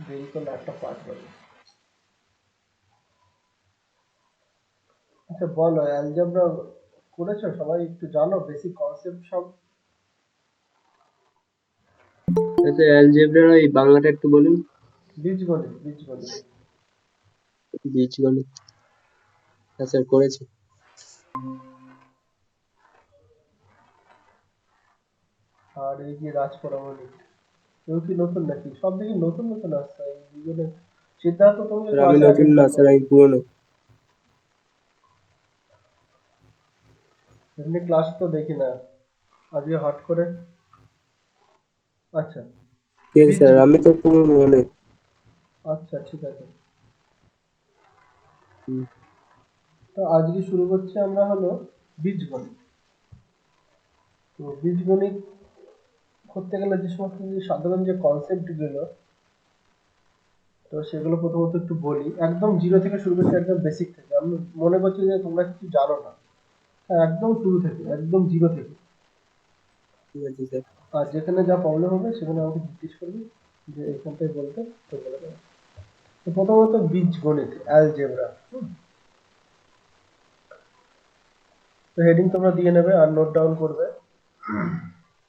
দেরি করলে একটা পাঠ বলে। আচ্ছা বলো, অ্যালজেব্রা করেছো? সবাই একটু জানো বেসিক কনসেপ্ট সব? আচ্ছা, অ্যালজেব্রার ওই বাংলাটা একটু বলুন। বীজগণিত, বীজগণিত। বীজগণিত। হ্যাঁ স্যার, করেছি। আর এই যে রাজপরামাণিক, কেউ কি নতুন নাকি? সব দেখি নতুন নতুন আসছে এই দুজনে। সিদ্ধার্থ, তুমি স্যার আমি ক্লাসে নতুন অ্যাটেন্ড না করো? স্যার, আমি পুরনো। এমনি ক্লাস তো দেখি না, আজকে হট করে। আচ্ছা, ঠিক আছে বীজ, স্যার, আমি তো পুরনো অনেক। আচ্ছা ঠিক আছে। হুম। তো আজকে শুরু করছি আমরা হলো বীজগণিত। তো বীজগণিত করতে গেলে যে সমস্ত যে সাধারণ যে কনসেপ্ট গুলো, তো সেগুলো প্রথমত একটু বলি। একদম জিরো থেকে শুরু করছি, একদম বেসিক থেকে। আমি মনে করছি যে তোমরা কিছু জানো না। হ্যাঁ, একদম শুরু থেকে, একদম জিরো থেকে। ঠিক আছে স্যার। আর যেখানে যা প্রবলেম হবে সেখানে আমাকে জিজ্ঞেস করবে, যে এইখানটায় বলতে, তো বলে দেবো। তো প্রথমত বীজগণিত, অ্যালজেব্রা। তো হেডিং তোমরা দিয়ে নেবে আর নোট ডাউন করবে।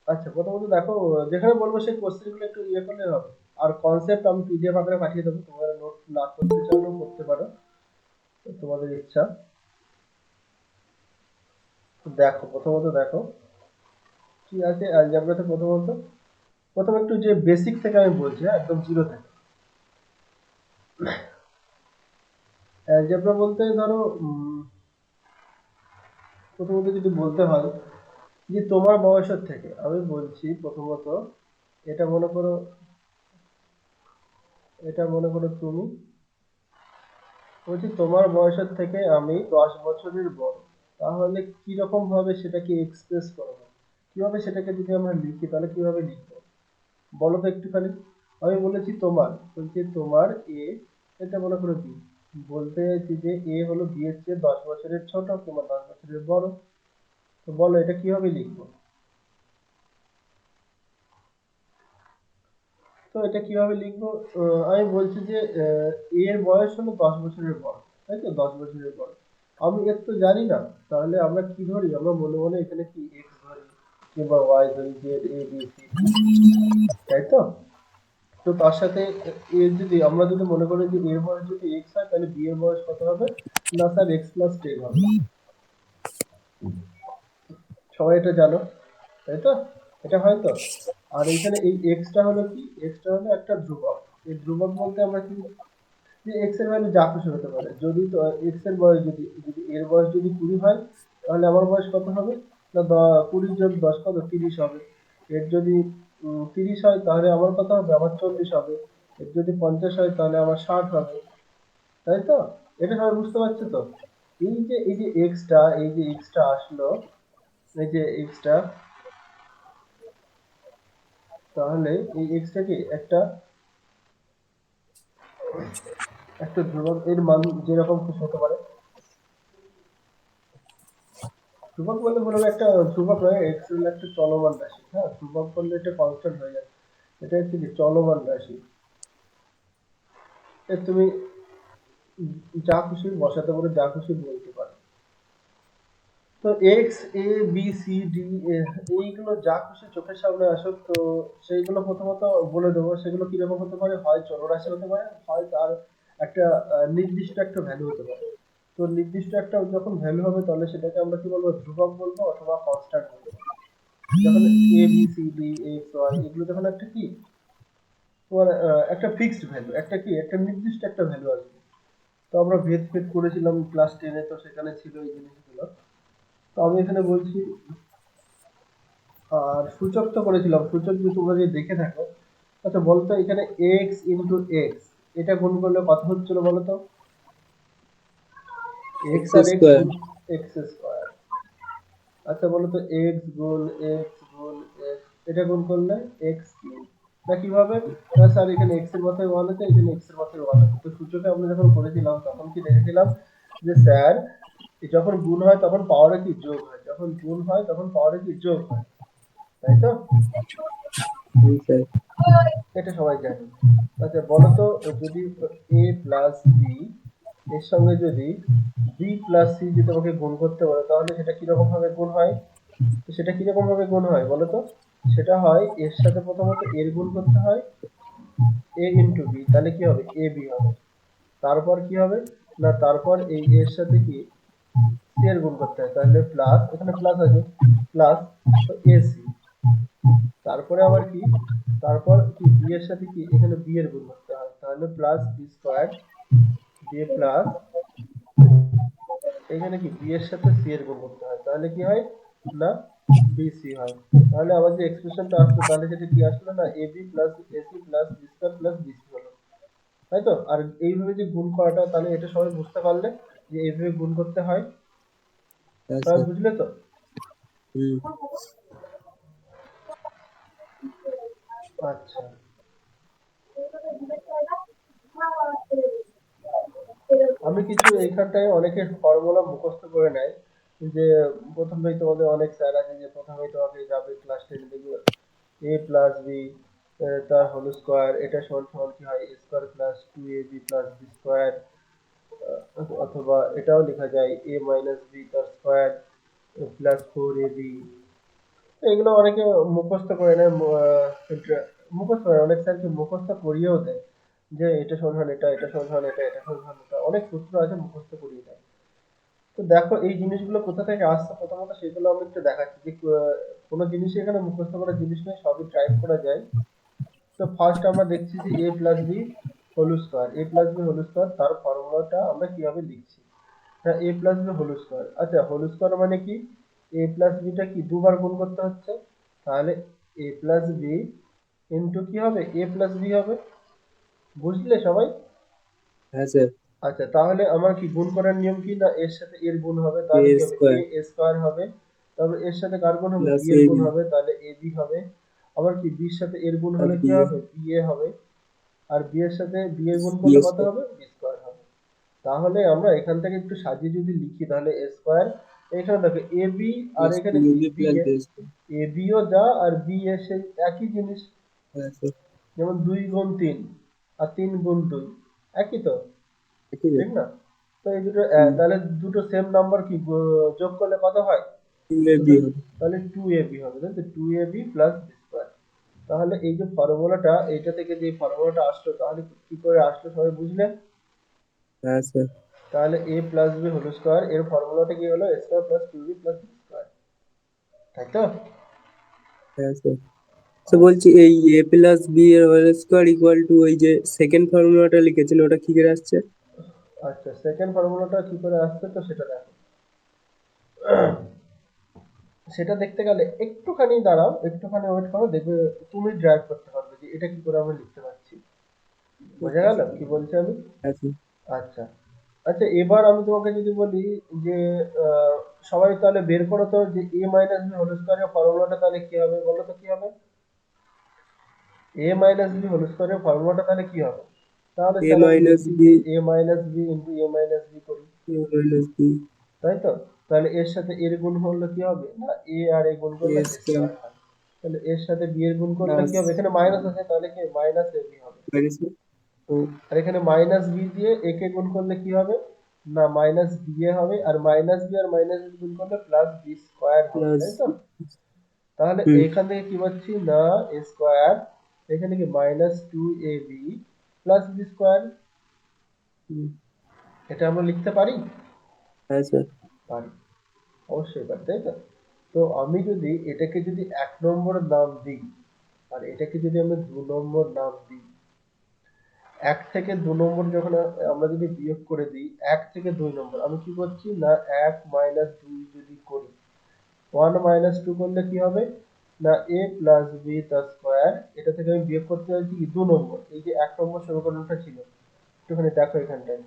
আচ্ছা, প্রথমত দেখো, যেখানে বলবো সেই কোশ্চেন গুলো একটু ইয়ে করলে হবে। আর কনসেপ্ট আমি পিডিএফ আকারে পাঠিয়ে দেবো, তোমরা নোট না করতে চাইলেও করতে পারো, তো তোমাদের ইচ্ছা। তো দেখো, প্রথমত দেখো কি আছে অ্যালজেব্রাতে। প্রথমত প্রথম একটু যে বেসিক থেকে আমি বলছি, হ্যাঁ, একদম জিরো থেকে। অ্যালজেব্রা বলতে ধরো প্রথমত যদি বলতে হয় যে তোমার বয়সের থেকে, আমি বলছি প্রথমত, এটা মনে করো, এটা মনে করো তুমি, বলছি তোমার বয়সের থেকে আমি 10 বছরের বড়, তাহলে কিরকম ভাবে সেটাকে এক্সপ্রেস করবো? কিভাবে সেটাকে যদি আমরা লিখি তাহলে কিভাবে লিখবো বলো তো একটুখানি। আমি বলেছি তোমার, বলছি তোমার এ, এটা মনে করো বি, বলতে চাইছি যে এ হলো বি এর চেয়ে 10 বছরের ছোট কিংবা 10 বছরের বড়। তো বলো এটা কিভাবে লিখবো? তো এটা কিভাবে লিখবো? আমি বলছি যে এর বয়স হলো 10 বছরের বড়, তাই তো? 10 বছরের বড়, আমি এর তো জানি না। তাহলে আমরা কি ধরি? আমরা মনে মনে এখানে কি এক্স ধরি কিংবা ওয়াই ধরি, জেড এ বি সি, তাই তো? তো তার সাথে এর যদি আমরা যদি মনে করি যে এর বয়স যদি এক্স হয়, তাহলে বি এর বয়স কত হবে? না স্যার, x+10 হবে। সবাই এটা জানো, তাই তো? এটা হয় তো? আর এখানে এই এক্সটা হলো কি? এক্সটা হলো একটা ধ্রুবক। এই ধ্রুবক বলতে আমরা কি, যে এক্স এর ভ্যালু যা খুশি হতে পারে। যদি তো এক্স এর বয়স যদি যদি এর বয়স যদি 20 হয়, তাহলে আমার বয়স কত হবে? না 20 যোগ 10 কত? 30 হবে। এর যদি 30 হয় তাহলে আমার কত হবে? আমার 40 হবে। এর যদি 50 হয় তাহলে আমার 60 হবে, তাই তো? এটা সবাই বুঝতে পারছো তো? এই যে এক্সটা, এই যে এক্সটা আসলো, এই যে এক্সটা, তাহলে এই এক্সটা কি একটা একটা ধ্রুবক। এর মান যেরকম খুশি হতে পারে। ধ্রুবক বলতে মনে হবে একটা ধ্রুবক নয়, এক্স হলো একটা চলমান রাশি। হ্যাঁ, ধ্রুবক বললে এটা কনস্ট্যান্ট হয়ে যায়। এটা হচ্ছে কি চলমান রাশি। এর তুমি যা খুশি বসাতে পারো, যা খুশি বলতে পারো। তো এক্স, এ বি সি ডি, এইগুলো যা খুশি চোখের সামনে আসুক, তো সেইগুলো প্রথমত বলে দেবো। সেগুলো কিরকম হতে পারে? হয় চলরাশি হতে পারে, হয় তার একটা নির্দিষ্ট একটা ভ্যালু হতে পারে। তো নির্দিষ্ট একটা যখন ভ্যালু হবে তাহলে সেটাকে আমরা কি বলবো? ধ্রুবক বলবো অথবা কনস্ট্যান্ট বলবো। যখন a b c d x y এগুলো যখন একটা কি, তোমার একটা ফিক্সড ভ্যালু, একটা কি একটা নির্দিষ্ট একটা ভ্যালু আসবে। তো আমরা ভেদ ফেদ করেছিলাম ক্লাস 10-এ, তো সেখানে ছিল এই জিনিসগুলো। তো আমি এখানে বলছি, আর সূচক তো করেছিলাম, সূচক যদি তোমরা যদি দেখে থাকো। আচ্ছা বলতো, এখানে এক্স ইন্টু এক্স, এটা গুণ করলে কত হচ্ছিল বলো তো? এক্স এক্স আর এক্স স্কোয়ার। গুণ এক্স স্কোয়ার। আচ্ছা বলো তো, এক্স গুণ এক্স গুণ এক্স, এটা গুণ করলে এক্স কিউব। না কিভাবে? না স্যার, এখানে এক্স এর মাথায় ওয়ান আছে, এখানে এক্স এর মাথায় ওয়ান আছে। তো সূচকে আমরা যখন করেছিলাম তখন কি দেখেছিলাম যে স্যার, যখন গুণ হয় তখন পাওয়ারে কি যোগ হয়, যখন গুণ হয় তখন পাওয়ারে কি যোগ হয়, তাই তো? হুম স্যার। এটা সবাই জানে। আচ্ছা বলো তো, যদি a প্লাস বি এর সঙ্গে যদি b প্লাস সি যদি তোমাকে গুণ করতে বলে, তাহলে সেটা কিরকম ভাবে গুণ হয়? তো সেটা কিরকম ভাবে গুণ হয় বলো তো? সেটা হয় এর সাথে প্রথমত এর গুণ করতে হয় a ইন্টু বি, তাহলে কি হবে? এ বি হবে। তারপর কি হবে? না তারপর এই এর সাথে কি সি এর গুণ করতে হয়, তাহলে প্লাস, এখানে প্লাস আছে, প্লাস তো এসি। তারপরে আবার কি, তারপর কি বি এর সাথে কি এখানে বি এর গুণ করতে হয়, তাহলে প্লাস বি স্কোয়ার দিয়ে প্লাস এখানে কি বি এর সাথে সি এর গুণ করতে হয়, তাহলে কি হয়? না বিসি হয়। তাহলে আবার যে এক্সপ্রেশনটা আসলো, তাহলে সেটা কি আসলো? না a b plus ac plus B square plus bc হলো, তাই তো? আর এইভাবে যে গুণ করাটা, তাহলে এটা সবাই বুঝতে পারলে যে এইভাবে গুণ করতে হয়। হ্যাঁ সবাই স্যার। বুঝলে তো? হুম। আচ্ছা, আমি কিছু এইখানটায় অনেকে ফর্মুলা মুখস্থ করে নেয়, যে প্রথমেই তোমাদের অনেক স্যার আছে যে প্রথমেই তোমাকে যাবে ক্লাস 10 দেখবে এ প্লাস বি তার হোল স্কোয়ার, এটা সমান সমান কি হয়? A square plus two a b plus B square, অথবা এটাও লেখা যায় এ মাইনাস বি তার square plus four A B. এগুলো অনেকে মুখস্থ করে নেয়, মুখস্থ করে, অনেক স্যারকে মুখস্থ করিয়েও দেয়, যে এটা সমান এটা, এটা সমান এটা, এটা সমান এটা, অনেক সূত্র আছে মুখস্থ করিয়ে দেয়। তো দেখো এই জিনিসগুলো কোথা থেকে আসছে, প্রথমত সেগুলো আমি একটু দেখাচ্ছি যে কোনো জিনিসই এখানে মুখস্থ করার জিনিস নয়, সবই টাইপ করা যায়। তো ফার্স্ট আমরা দেখছি যে a plus B whole square, A plus B whole square, তার ফর্মুলাটা আমরা কিভাবে লিখছি? হ্যাঁ, এ প্লাস বি হোল স্কোয়ার। আচ্ছা হোল স্কোয়ার মানে কি? এ প্লাস বিটা কি দুবার গুণ করতে হচ্ছে, তাহলে এ প্লাস বি ইন্টু কি হবে? এ প্লাস বি হবে। বুঝলে সবাই? হ্যাঁ স্যার। আচ্ছা তাহলে আমার কি গুণ করার নিয়ম কি? না এর সাথে এর গুণ হবে, এ তাহলে কি হবে? স্কোয়ার এ স্কোয়ার হবে। তারপর এর সাথে কার গুণ হবে? প্লাস বি এর এ গুণ বি হবে, তাহলে এ বি হবে। আবার কি বির সাথে এর গুণ প্লাস হলে কি বি এ হবে? বি এ হবে। আর বি এর সাথে বি এর গুণ বি করলে কত স্কোয়ার হবে? বি স্কোয়ার হবে। তাহলে আমরা এখান থেকে একটু সাজিয়ে যদি লিখি, তাহলে এ স্কোয়ার, এখানে দেখো A B R plus two এখানে এ কি B B plus a, B square. A bio যা আর বি এ সেই একই জিনিস। হ্যাঁ স্যার। যেমন 2 গুণ 3 আর 3 গুণ 2 একই তো, ঠিক আছে। ঠিক না? তো এই দুটো হুম। তাহলে দুটো সেম নাম্বার কি যোগ করলে কত হয়? টু এ তো বি হবে। তাহলে 2ab হবে, তাই তো? 2ab plus B square. তাহলে এই যে ফর্মুলাটা, এইটা থেকে যে ফর্মুলাটা আসলো, তাহলে কি করে আসলো সবাই বুঝলে? হ্যাঁ স্যার। তাহলে a plus B whole square এর ফর্মুলাটা কি হলো? a square plus 2b plus B square, তাই তো? হ্যাঁ স্যার। তো বলছি এই এ প্লাস বি এর হোল স্কোয়ার ইকুয়াল টু ওই যে সেকেন্ড ফর্মুলাটা লিখেছেন ওটা কি করে আসছে? আচ্ছা সেকেন্ড ফর্মুলাটা কি করে আসছে, তো সেটা দেখো। সেটা দেখতে গেলে একটুখানি দাঁড়াও, একটুখানি ওয়েট করো, দেখবে তুমি ড্রাইভ করতে পারবে যে এটা কি করে আমরা লিখতে পারছি। বোঝা গেল কি বলছি আমি? হ্যাঁ স্যার। আচ্ছা, আচ্ছা এবার আমি তোমাকে যদি বলি যে আহ, সবাই তাহলে বের করো তো যে এ মাইনাস বি হোল স্কোয়ারের ফর্মুলাটা তাহলে কি হবে বলো তো? কি হবে? এ মাইনাস বি হোল স্কোয়ারের ফর্মুলাটা তাহলে কি হবে? তাহলে এ চলো আমি মাইনাস লিখি বি যে এ minus b into a minus B করি, এ মাইনাস বি তাই তো? তাহলে এর সাথে এর গুণ হলে কি হবে? না এ আর এ গুণ এ করলে এ স্কোয়ার স্কোয়ার হয়। তাহলে এর সাথে বি এর গুণ করলে প্লাস কি হবে? এখানে মাইনাস আছে, তাহলে কি মাইনাস এ বি হবে। মাইনাস ও আর এখানে মাইনাস বি দিয়ে এ কে গুণ করলে কি হবে? না মাইনাস বি এ হবে। আর মাইনাস বি আর মাইনাস বি গুণ করলে প্লাস বি স্কোয়ার হবে, প্লাস। তাই তো? তাহলে হুম। এখান থেকে কি পাচ্ছি? না এ স্কোয়ার, এখানে কি minus two a b plus B square. হুম। এটা আমরা লিখতে পারি? হ্যাঁ স্যার। পারি, অবশ্যই পারি, তাই তো? তো আমি যদি এটাকে যদি 1 নম্বর নাম দিই, আর এটাকে যদি আমি 2 নম্বর নাম দিই, 1 থেকে 2 নম্বর যখন আমরা যদি বিয়োগ করে দিই, 1 থেকে 2 নম্বর আমি কি করছি? না 1 - 2 যদি করি, 1 - 2 করলে কি হবে? না এ প্লাস বি তার স্কোয়ার, এটা থেকে আমি বিয়োগ করতে চাইছি কি 2 নম্বর, এই যে 1 নম্বর সমীকরণটা ছিল, একটুখানি দেখো এখানটায়,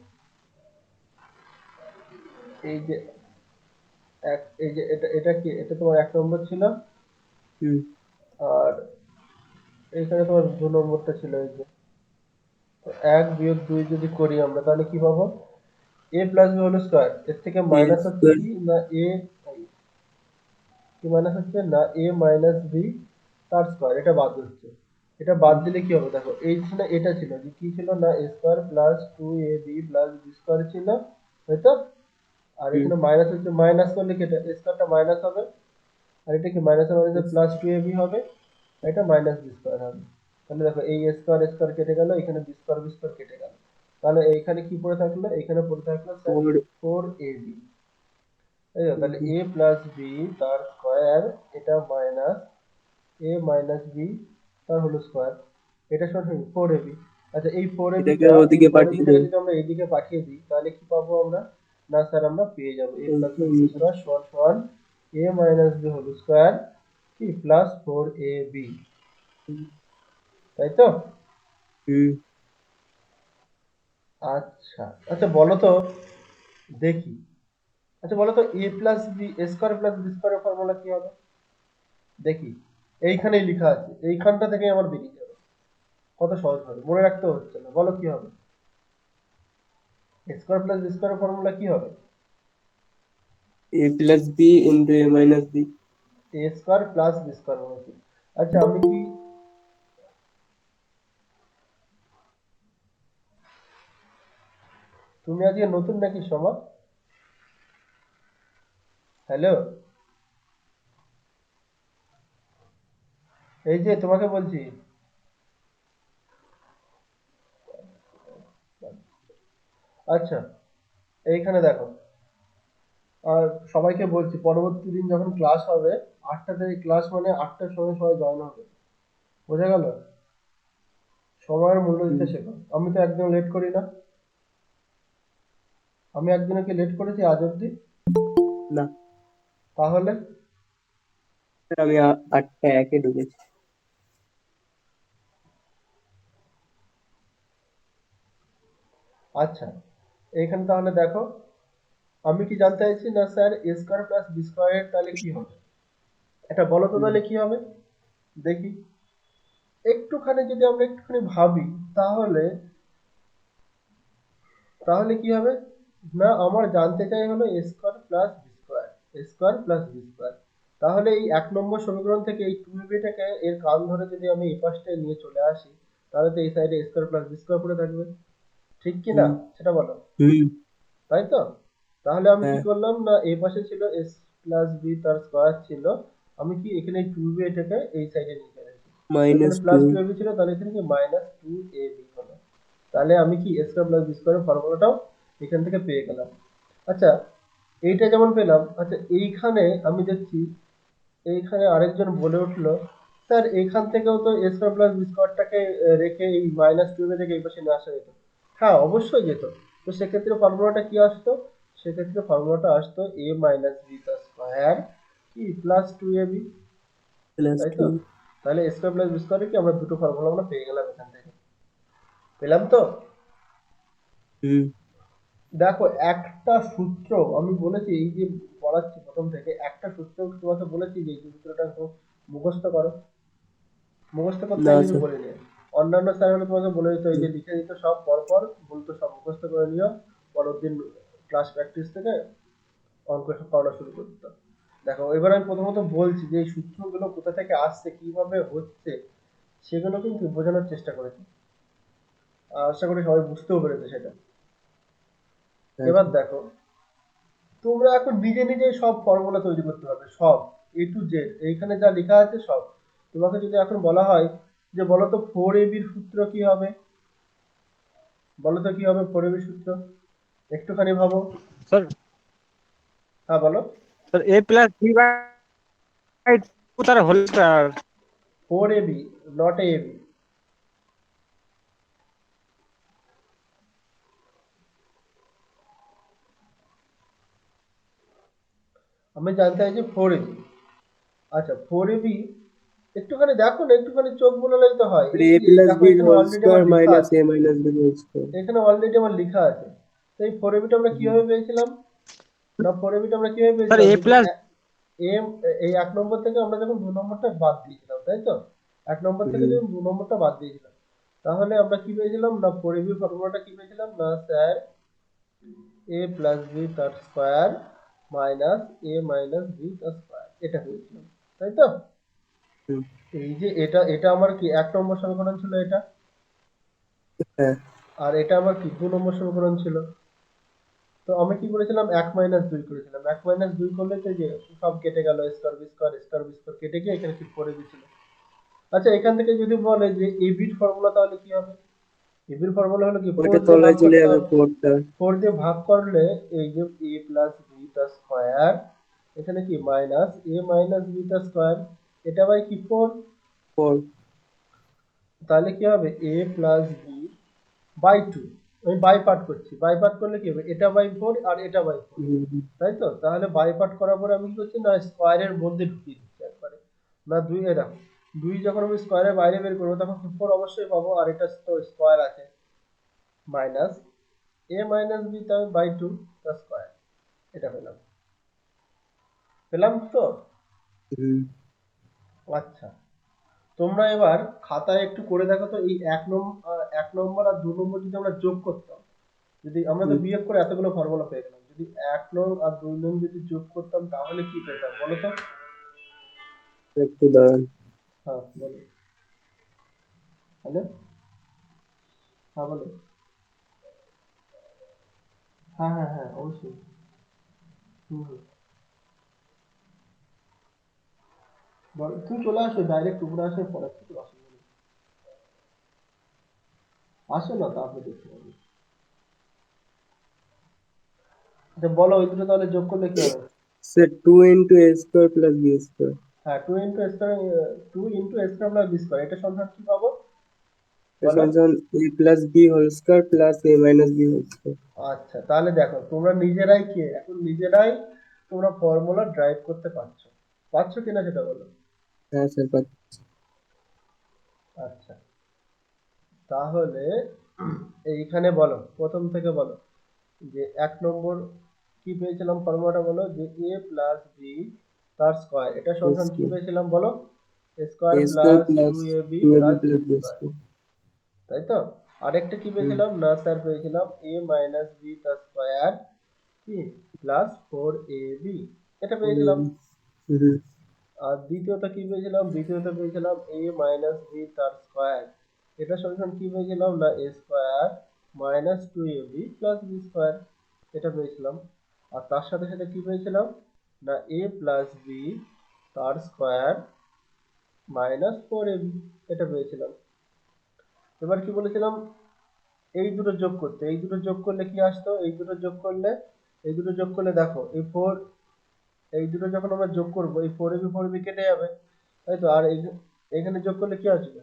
এই যে এই যে এটা এটা কি, এটা তোমার 1 নম্বর ছিল, হুম। আর এইখানে তোমার 2 নম্বরটা ছিল, এই যে 1 - 2 যদি করি আমরা, তাহলে কি পাবো? এ প্লাস বি হোল স্কোয়ার, এর থেকে এ মাইনাস হচ্ছে স্কোয়ার কি? না এ, কি মাইনাস হচ্ছে? না এ মাইনাস বি তার স্কয়ার, এটা বাদ হচ্ছে। এটা বাদ দিলে কি হবে দেখো, এই ছিল, এটা ছিল যে কি ছিল না, a square plus 2ab plus b square ছিল, তাই তো? আর হুম এখানে মাইনাস হচ্ছে, মাইনাস করলে কি এটা a স্কয়ারটা মাইনাস হবে, আর এটা কি মাইনাসে মাইনাসে প্লাস 2ab হবে, এটা মাইনাস বি স্কয়ার হবে। তাহলে দেখো এই a স্কয়ার স্কয়ার কেটে গেল, এখানে বি স্কয়ার কেটে গেল। তাহলে এইখানে কি পড়ে থাকলো, এখানে পড়ে থাকলো স্যার 4 4ab। তাই তো? তাহলে a প্লাস বি তার স্কয়ার, এটা মাইনাস a মাইনাস বি তার হোল স্কয়ার, এটা সমান 4ab। আচ্ছা, এই এটাকে 4abটা, এই ওদিকে পাঠিয়ে 4abটাকে দেয়। যদি আমরা এইদিকে পাঠিয়ে দিই তাহলে কি পাবো আমরা, না স্যার আমরা পেয়ে যাবো a plus B whole square সমান সমান a minus B whole square কি প্লাস 4ab, তাই তো? হুম আচ্ছা আচ্ছা, বলো তো দেখি, আচ্ছা বলো তো a plus b square plus b স্কয়ারের ফর্মুলা কি হবে দেখি। এইখানেই লেখা আছে, এইখানটা থেকে আমার বেরিয়ে যাবে, কত সহজ ভাবে মনে রাখতে হচ্ছে না, বলো কি হবে, স্কয়ার প্লাস বি স্কয়ারের ফর্মুলা কি হবে? a plus b into a minus b। A square plus b square হয়েছে। আচ্ছা আমি কি, তুমি আজকে নতুন নাকি সমা? হ্যালো, এই যে তোমাকে বলছি, আচ্ছা এইখানে দেখো, আর সবাইকে বলছি পরবর্তী দিন যখন ক্লাস হবে, 8টা থেকে ক্লাস, মানে 8টার সময় সবাই জয়েন হবে, বোঝা গেল? সময়ের মূল্য দিতে হুম, শেখো। আমি তো একদম লেট করি না, আমি একদিনও কি লেট করেছি আজ অব্দি? না তাহলে আমি 8টা 1-এ ঢুকেছি। আচ্ছা, এইখানে তাহলে দেখো, আমি কি জানতে চাইছি না স্যার এ স্কয়ার প্লাস বি স্কয়ারের তাহলে কি হবে, এটা বলো তো হুম তাহলে কি হবে দেখি। একটুখানি যদি আমরা একটুখানি ভাবি, তাহলে তাহলে কি হবে, না আমার জানতে চাই হলো এ স্কয়ার প্লাস বি স্কয়ার, এ স্কয়ার প্লাস বি স্কয়ার। তাহলে এই 1 নম্বর সমীকরণ থেকে এই 2ab-টাকে এর কান ধরে যদি আমি এই পাশটায় নিয়ে চলে আসি, তাহলে তো এই সাইডে এ স্কয়ার প্লাস বি স্কয়ার পড়ে থাকবে, ঠিক কি না, হুম সেটা বলো, হুম তাই তো? তাহলে আমি কি হ্যাঁ করলাম না, এই পাশে ছিল এস প্লাস বি তার স্কয়ার ছিল, আমি কি এখানে 2ab-টাকে এই সাইডে নিয়ে চলে এসেছি, এখানে মাইনাস টু। প্লাস 2ab ছিল, তাহলে এখানে কি মাইনাস 2ab হলো। তাহলে আমি কি এ স্কয়ার প্লাস বি স্কয়ারের ফর্মুলাটাও এখান থেকে পেয়ে গেলাম। আচ্ছা, এইটা যেমন পেলাম, আচ্ছা এইখানে আমি দেখছি, এইখানে আরেকজন বলে উঠলো, স্যার এখান থেকেও তো এ স্কয়ার প্লাস বি স্কয়ারটাকে রেখে এই মাইনাস 2ab থেকে এই পাশে নিয়ে আসা যেত। হ্যাঁ অবশ্যই যেত। তো সেক্ষেত্রে ফর্মুলাটা কি আসতো, সেক্ষেত্রে ফর্মুলাটা আসতো a মাইনাস বি তার স্কয়ার কি প্লাস 2ab, প্লাস তাই টু। তো? তাহলে এ স্কয়ার প্লাস বি স্কয়ারে কি আমরা দুটো ফর্মুলা আমরা পেয়ে গেলাম এখান থেকে, পেলাম তো? হুম দেখো একটা সূত্র আমি বলেছি, এই যে পড়াচ্ছি প্রথম থেকে একটা সূত্র তোমাকে বলেছি যে এই সূত্রটা একটু মুখস্থ করো, মুখস্থ করতে না আমি কিছু স্যার। বলিনি। অন্যান্য স্যার হলে তোমাকে বলে দিত এই যে লিখে দিত সব পরপর, বলতো সব মুখস্থ করে নিও, পরের দিন ক্লাস প্র্যাকটিস থেকে অঙ্ক সব করানো শুরু করে দিত। দেখো এবার আমি প্রথমত বলছি যে এই সূত্রগুলো কোথা থেকে আসছে, কিভাবে হচ্ছে, সেগুলো কিন্তু বোঝানোর চেষ্টা করেছি, আশা করি সবাই বুঝতেও পেরেছে সেটা। এবার আচ্ছা দেখো, তোমরা এখন নিজে নিজেই সব ফর্মুলা তৈরি করতে পারবে, সব A to Z, এইখানে যা লেখা আছে সব। তোমাকে যদি এখন বলা হয় যে বলো তো 4ab-র সূত্র কি হবে, বলো তো কি হবে 4ab সূত্র, একটুখানি ভাবো। सर হ্যাঁ বলো। Sir a plus b by two तार whole square 4ab, not ab। আমি জানতে চাইছি 4ab। আচ্ছা 4ab, একটুখানি দেখো না, একটুখানি চোখ বুলালেই তো হয়, এই এ যে প্লাস দেখো বি এখানে হোল অলরেডি স্কোয়ার আমার লেখা মাইনাস আছে, এ মাইনাস বি হোল স্কোয়ার। এখানে অলরেডি আমার লেখা আছে। তো এই 4ab টা আমরা কিভাবে পেয়েছিলাম, না 4ab টা আমরা কিভাবে सर পেয়েছিলাম, ए যদি प्लस এম, এই 1 নম্বর থেকে আমরা যখন 2 নম্বরটা বাদ দিয়েছিলাম, তাই তো? 1 নম্বর থেকে হুম যখন 2 নম্বরটা বাদ দিয়েছিলাম, তাহলে আমরা কি পেয়েছিলাম না 4ab ফর্মুলাটা কি পেয়েছিলাম না স্যার এ প্লাস বি তার স্কয়ার মাইনাস এ মাইনাস বি তার স্কয়ার, এটা পেয়েছিলাম, তাই তো? হুম, এই যে এটা এটা আমার কি 1 নম্বর সমীকরণ ছিল এটা, হ্যাঁ আর এটা আমার কি 2 নম্বর সমীকরণ ছিল। তো আমি কি করেছিলাম 1 - 2 করেছিলাম। 1 - 2 করলে তো এই যে সব কেটে গেল, square b square square b square কেটে গিয়ে এখানে কি 4ab ছিল। আচ্ছা, এখান থেকে যদি বলে যে ab এর ফর্মুলা তাহলে কি হবে? ab এর ফর্মুলা হলো কি 4 ওইটা দিয়ে ভাগ তলায় চলে করতে যাবে হবে। ফোরটা। 4 দিয়ে ভাগ করলে এই যে a প্লাস b তার স্কয়ার, এখানে কি মাইনাস a মাইনাস b তার স্কয়ার, এটা বাই কি 4। ফোর। তাহলে কি হবে a প্লাস b বাই 2। আমি বাই পার্ট করছি, বাই পার্ট করলে কি হবে এটা বাই 4 আর এটা বাই 4, তাই তো? তাহলে বাই পার্ট করার পরে আমি কি করছি না স্কয়ারের মধ্যে ঢুকিয়ে দিচ্ছি একবারে। না 2 এ দেখো, 2 যখন আমি স্কয়ারের বাইরে বের করবো তখন কি 4 অবশ্যই পাবো, আর এটা তো স্কয়ার আছে, মাইনাস a মাইনাস b তাই বাই 2 তার স্কয়ার, এটা পেলাম। পেলাম তো? আচ্ছা, তোমরা এবার খাতায় একটু করে দেখো তো এই 1 নম্বর আর 2 নম্বর যদি আমরা যোগ করতাম, যদি আমরা তো বিয়োগ করে এতগুলো ফর্মুলা পেয়ে গেলাম, যদি 1 নং আর 2 নং যদি যোগ করতাম তাহলে কি পেতাম বলো তো? একটু দাঁড়ান। হ্যাঁ বলো। হ্যালো, হ্যাঁ বলো। হ্যাঁ হ্যাঁ হ্যাঁ অবশ্যই। হুম হুম। বলো, তুমি চলে আসো ডাইরেক্ট উপরে আসো, পড়াচ্ছি তো, অসুবিধা নেই। আসো না, তারপরে দেখতে পাবো। আচ্ছা বলো, ওই দুটো তাহলে যোগ করলে কি হবে? Sir 2 into a square plus B square. হ্যাঁ 2 ইন্টু এ স্কয়ার এটা সমান কি পাবো বলো? সমান a plus B whole square plus a minus B whole square. আচ্ছা, তাহলে দেখো তোমরা নিজেরাই কি এখন নিজেরাই তোমরা ফর্মুলা ড্রাইভ করতে পারছো, পারছো কিনা সেটা বলো। হ্যাঁ স্যার পাচ্ছি। আচ্ছা, তাহলে এইখানে বলো, প্রথম থেকে বলো যে 1 নম্বর কি পেয়েছিলাম ফর্মুলাটা বলো, যে এ প্লাস বি তার স্কয়ার এটা সমান কি পেয়েছিলাম বলো? Square a square plus two plus a b two a b plus b plus b square, square. তাই তো? আরেকটা কি পেয়েছিলাম না স্যার, পেয়েছিলাম a মাইনাস বি তার স্কয়ার কি প্লাস 4ab, এটা পেয়েছিলাম। আর দ্বিতীয়টা কি পেয়েছিলাম, দ্বিতীয়টা পেয়েছিলাম a মাইনাস বি তার স্কয়ার, এটা সমান কি পেয়েছিলাম না a square minus 2ab plus b square, এটা পেয়েছিলাম। আর তার সাথে সাথে কি পেয়েছিলাম না a প্লাস বি তার স্কয়ার মাইনাস 4ab, এটা পেয়েছিলাম। এবার কি বলেছিলাম, এই দুটো যোগ করতে, এই দুটো যোগ করলে কি আসতো, এই দুটো যোগ করলে, এই দুটো যোগ করলে দেখো এই 4, এই দুটো যখন আমরা যোগ করবো এই 4ab কেটে যাবে, তাই তো? আর এখানে যোগ করলে কি আসবে,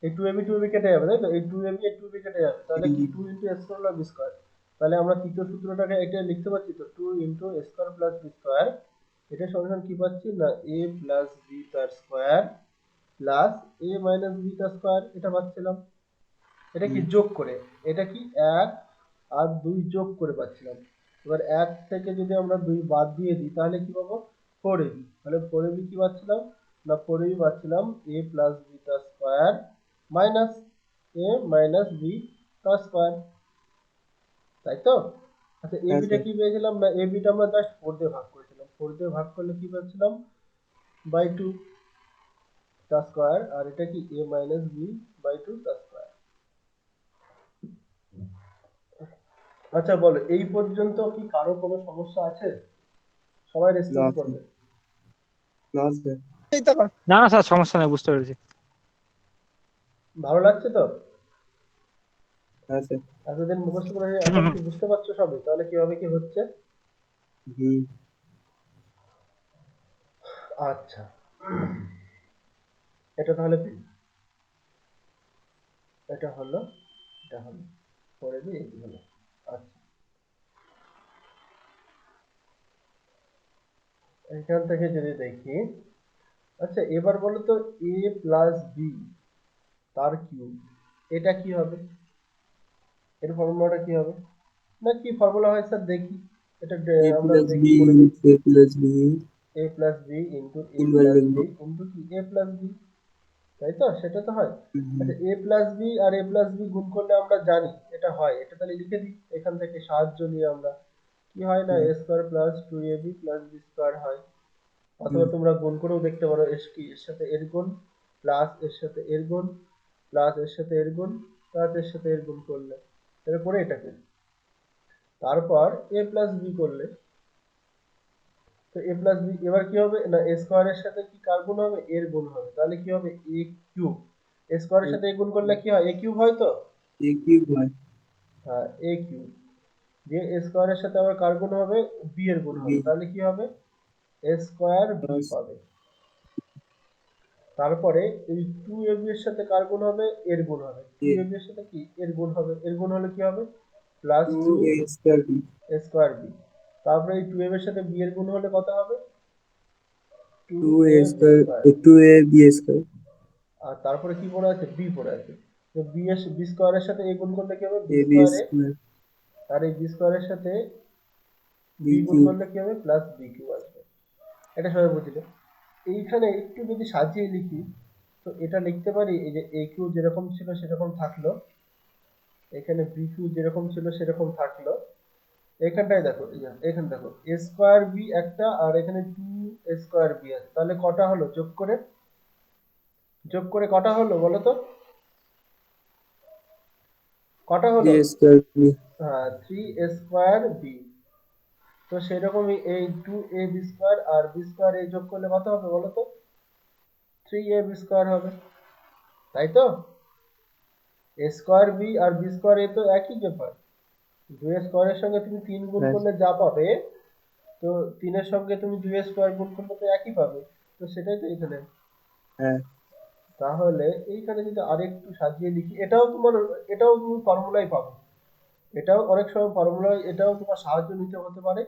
এই 2ab কেটে যাবে, তাই তো? এই 2ab এই 2ab কেটে যাবে, তাহলে কি 2 into a square plus b square. তাহলে আমরা তৃতীয় সূত্রটাকে এটা লিখতে পারছি তো 2 into a square plus b square, এটা সমান কি পাচ্ছি না a প্লাস বি তার square plus a minus b তার স্কয়ার, এটা পাচ্ছিলাম। এটা কি যোগ করে, এটা কি 1 আর 2 যোগ করে পাচ্ছিলাম। এবার 1 থেকে যদি আমরা 2 বাদ দিয়ে দিই তাহলে কি পাবো 4ab, তাহলে 4ab কি পাচ্ছিলাম না 4ab পাচ্ছিলাম a প্লাস বি তার square minus a minus b তার স্কয়ার, তাই তো? আচ্ছা হ্যাঁ এবি টা স্যার। কি পেয়েছিলাম না, এবি টা আমরা জাস্ট 4 দিয়ে ভাগ করেছিলাম, 4 দিয়ে ভাগ করলে কি পাচ্ছিলাম বাই 2 তার স্কয়ার, আর এটা কি a মাইনাস বি বাই 2 তার স্কয়ার। আচ্ছা বলো, এই পর্যন্ত কি কারো কোনো সমস্যা আছে? সবাই না রেসপন্স স্যার। করবে। না স্যার। না না স্যার, সমস্যা নেই, বুঝতে পেরেছি। ভালো লাগছে তো? হ্যাঁ স্যার। এতদিন মুখস্থ করে এখন হুম, কি বুঝতে পারছো সবই, তাহলে কিভাবে কি হচ্ছে? হুম। আচ্ছা, এটা তাহলে এটা হলো, এটা হলো পরে দিয়ে এই হলো। আচ্ছা, এখান থেকে যদি দেখি, আচ্ছা এবার বলো তো a প্লাস বি তার কিউব, এটা কি হবে, এর ফর্মুলাটা কি হবে, না কি ফর্মুলা হয় স্যার দেখি, এটা এ আমরা প্লাস দেখি বি করে ইন্টু দেখি। A plus b a plus b into a plus inverse b into কি a প্লাস বি, তাই তো? সেটা তো হয়। বি। আচ্ছা এ প্লাস বি আর এ প্লাস বি গুণ করলে আমরা জানি এটা হয়, এটা তাহলে লিখে দিই এখান থেকে সাহায্য নিয়ে আমরা, কি হয় না a square plus 2ab plus B square হয়, অথবা তোমরা গুণ করেও দেখতে পারো, এস কি এর সাথে এর গুণ প্লাস এর সাথে এর গুণ প্লাস এর সাথে এর গুণ প্লাস এর সাথে এর গুণ করলে এরপরে এটাকে, তারপর এ প্লাস বি করলে, তো এ প্লাস বি এবার কি হবে না এ স্কোয়ারের সাথে কি কার গুণ হবে, এর গুণ হবে, তাহলে কি হবে এ কিউব, এ স্কোয়ারের সাথে এ গুণ করলে কি হয় এ কিউব হয় তো, এ কিউব হয়, হ্যাঁ এ কিউব, দিয়ে এ স্কোয়ারের সাথে আবার কার গুণ হবে, বি এর গুণ বি হবে, তাহলে কি হবে এ স্কোয়ার বি প্লাস পাবে। তারপরে এই টু এ বি এর সাথে কার গুণ হবে, এর গুণ হবে, টু এ এ বি এর সাথে কি এর গুণ হবে, এর গুণ হলে কি হবে প্লাস টু টু এ স্কোয়ার বি, এ স্কোয়ার বি। তারপরে এই টু এ এর সাথে বি এর গুণ হলে কত হবে, two two A A B square, square. Two a B square, আর তারপরে কি পড়ে আছে, বি পড়ে আছে, তো বি এর বি স্কোয়ারের সাথে এ গুণ করলে কি হবে B A B square a, square, আর এই বি স্কোয়ারের সাথে বি বি গুণ কিউব, করলে কি হবে প্লাস বি কিউ আসবে। এটা সবাই বুঝলে। এইখানে একটু যদি সাজিয়ে লিখি, তো এটা লিখতে পারি এই যে এ কিউ যেরকম ছিল সেরকম থাকলো, এখানে বি কিউ যেরকম ছিল সেরকম থাকলো, এখানটায় দেখো এখানে দেখো এ স্কোয়ার বি একটা আর এখানে টু এ স্কোয়ার বি আছে, তাহলে কটা হলো যোগ করে কটা হলো বলো তো, কটা থ্রি হলো, এ স্কোয়ার বি, হ্যাঁ থ্রি এ স্কোয়ার বি। তো সেরকমই এই two a B square R b square এই যোগ করলে কত হবে বলো তো, থ্রি এ বি স্কোয়ার হবে, তাই তো, এ স্কোয়ার বি আর বি স্কোয়ার এ তো একই ব্যাপার, দুই স্কোয়ারের সঙ্গে তুমি তিন গুণ হ্যাঁ করলে যা পাবে, তো তিনের সঙ্গে তুমি দুই স্কোয়ার গুণ করলে তো একই পাবে, তো সেটাই তো এখানে। হ্যাঁ তাহলে এইখানে যদি আরেকটু সাজিয়ে লিখি, এটাও তোমার, এটাও তুমি ফর্মুলাই পাবে, এটাও অনেক সময় ফর্মুলায় এটাও তোমার সাহায্য নিতে হতে পারে,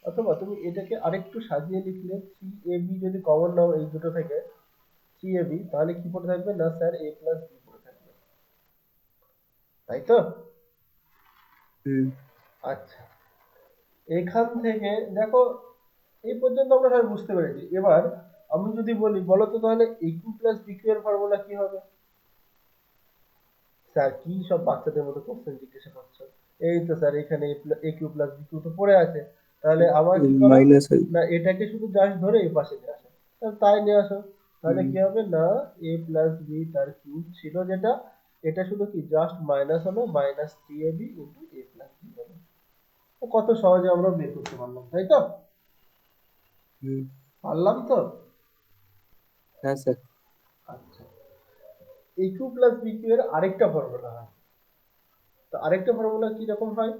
অথবা তুমি এটাকে আরেকটু সাজিয়ে লিখলে থ্রি এ বি যদি কমন নাও এই দুটো থেকে থ্রি এ বি, তাহলে কি পড়ে থাকবে না স্যার এ প্লাস বি পড়ে থাকবে, তাই তো। হুম আচ্ছা, এখান থেকে দেখো এই পর্যন্ত আমরা সবাই বুঝতে পেরেছি। এবার আমি যদি বলি বলো তো তাহলে এ কিউ প্লাস বি কিউ এর ফর্মুলা কি হবে, স্যার কি সব বাচ্চাদের মতো কোশ্চেন জিজ্ঞাসা করছো, এই তো স্যার এখানে এ কিউ প্লাস বি কিউ তো পড়ে আছে, তাহলে আমার কি করা, মাইনাস হয়, না এটাকে শুধু জাস্ট ধরে এই পাশে নিয়ে আসো, তাহলে তাই নিয়ে আসো, তাহলে কি হবে না এ প্লাস বি তার কিউব ছিল যেটা, এটা শুধু কি জাস্ট মাইনাস হলো, minus three a b into a plus B হলো। তো কত সহজে আমরা বের করতে পারলাম, তাই তো, হুম পারলাম তো। হ্যাঁ স্যার, আচ্ছা, এ কিউ প্লাস বি কিউ এর আরেকটা ফর্মুলা হয়, তো আরেকটা ফর্মুলা কি রকম হয়,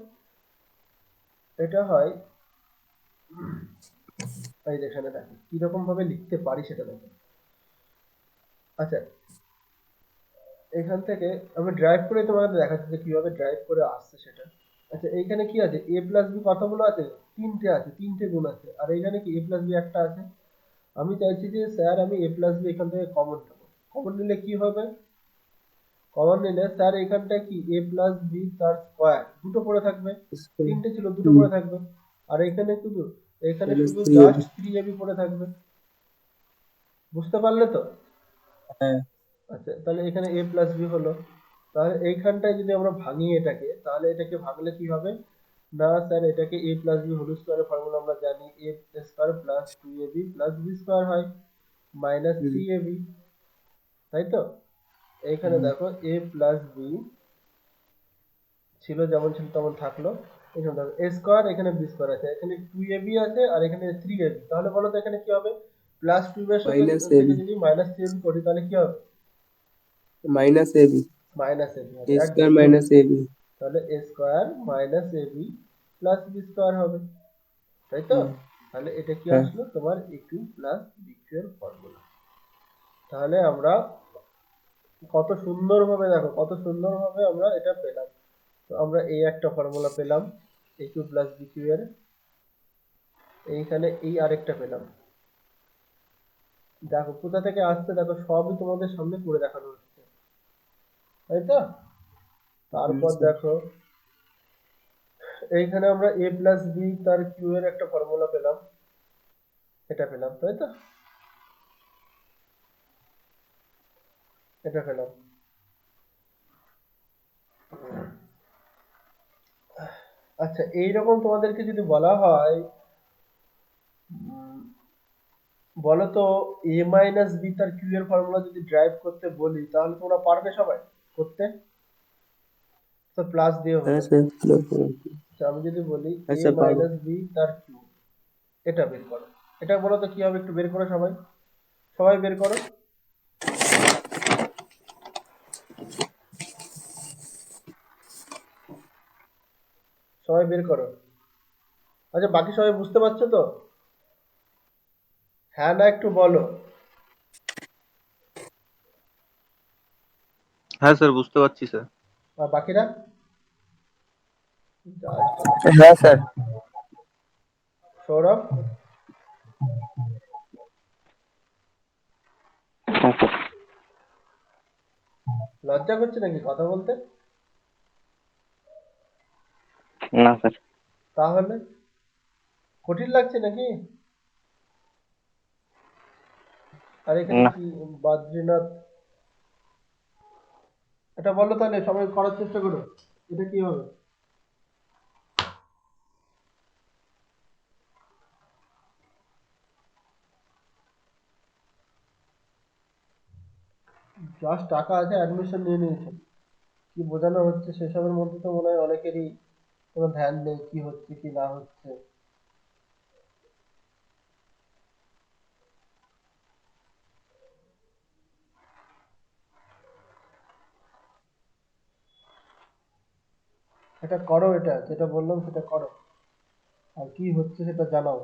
এটা হয় এই যে এখানে দেখো কিরকম ভাবে লিখতে পারি সেটা দেখো। আচ্ছা, এখান থেকে আমি ড্রাইভ করে তোমাদের দেখাচ্ছি যে কিভাবে ড্রাইভ করে আসছে সেটা। আচ্ছা, এইখানে কি আছে এ প্লাস বি কতগুলো আছে, তিনটে আছে, তিনটে গুণ আছে, আর এইখানে কি এ প্লাস বি একটা আছে। আমি চাইছি যে স্যার আমি এ প্লাস বি এখান থেকে কমন নেবো, কমন নিলে কি হবে, কমন নিলে স্যার এখানটায় কি এ প্লাস বি তার স্কোয়ার দুটো পড়ে থাকবে, তিনটে ছিল দুটো হুম পড়ে থাকবে, আর এখানে মাইনাস শুধু three a B, just three AB পড়ে থাকবে, বুঝতে পারলে তো। হ্যাঁ আচ্ছা, তাহলে এখানে এ প্লাস বি হলো, তাহলে এইখানটায় যদি আমরা ভাঙি এটাকে, তাহলে এটাকে ভাঙলে কি হবে না স্যার এটাকে এ প্লাস বি হোল স্কোয়ারের ফর্মুলা আমরা জানি, এ square plus two a b plus B square হয় minus hmm three a B, তাই তো। এইখানে হুম দেখো এ প্লাস বি ছিল যেমন ছিল তেমন থাকলো, এখানে দেখো এ স্কোয়ার এখানে বি স্কোয়ার আছে, এখানে টু এ বি আছে আর এখানে থ্রি এ বি, তাহলে বলো তো এখানে কি হবে, প্লাস টু এর সঙ্গে মাইনাস এ থেকে বি, যদি মাইনাস থ্রি এ বি করি তাহলে কি হবে, minus a b, minus a B হবে এ একদম square good. Minus a B, তাহলে এ square minus a b plus B square হবে, তাই তো। হুম তাহলে এটা কি হ্যাঁ আসলো তোমার এ কিউ প্লাস বি কিউ এর ফর্মুলা। তাহলে আমরা কত সুন্দরভাবে দেখো কত সুন্দরভাবে আমরা এটা পেলাম, তো আমরা এই একটা ফর্মুলা পেলাম এ কিউ প্লাস বি কিউ এর, এইখানে এই আরেকটা পেলাম, দেখো কোথা থেকে আসছে দেখো সবই তোমাদের সামনে করে দেখানো হচ্ছে, তাই তো। হুম তারপর স্যার, দেখো এইখানে আমরা এ প্লাস বি তার কিউ এর একটা ফর্মুলা পেলাম, এটা পেলাম, তাই তো, এটা পেলাম। আচ্ছা, এইরকম তোমাদেরকে যদি বলা হয় বলো তো এ মাইনাস বি তার কিউ এর ফর্মুলা যদি ড্রাইভ করতে বলি তাহলে তোমরা পারবে সবাই করতে? তো প্লাস দিয়ে হ্যাঁ হলো। স্যার। আচ্ছা, আমি যদি বলি এ আচ্ছা পারবো। মাইনাস বি তার কিউ, এটা বের করো। এটা বলো তো কি হবে, একটু বের করো সবাই, সবাই বের করো। সবাই বের করো। আচ্ছা, বাকি সবাই বুঝতে পারছো তো? হ্যাঁ না একটু বলো। হ্যাঁ স্যার, বুঝতে পারছি স্যার। আর বাকিরা? হ্যাঁ স্যার। সৌরভ? লজ্জা করছে নাকি কথা বলতে? না স্যার। তাহলে কঠিন লাগছে নাকি? আর এখানে না। কি বদ্রীনাথ? এটা বলো তাহলে, সবাই করার চেষ্টা করো। এটা কি হবে? জাস্ট টাকা আছে, অ্যাডমিশন নিয়ে নিয়েছে, কি বোঝানো হচ্ছে সেসবের মধ্যে তো মনে হয় অনেকেরই কোনো ধ্যান নেই কি হচ্ছে কি না হচ্ছে। এটা করো, এটা যেটা বললাম সেটা করো, আর কি হচ্ছে সেটা জানাও।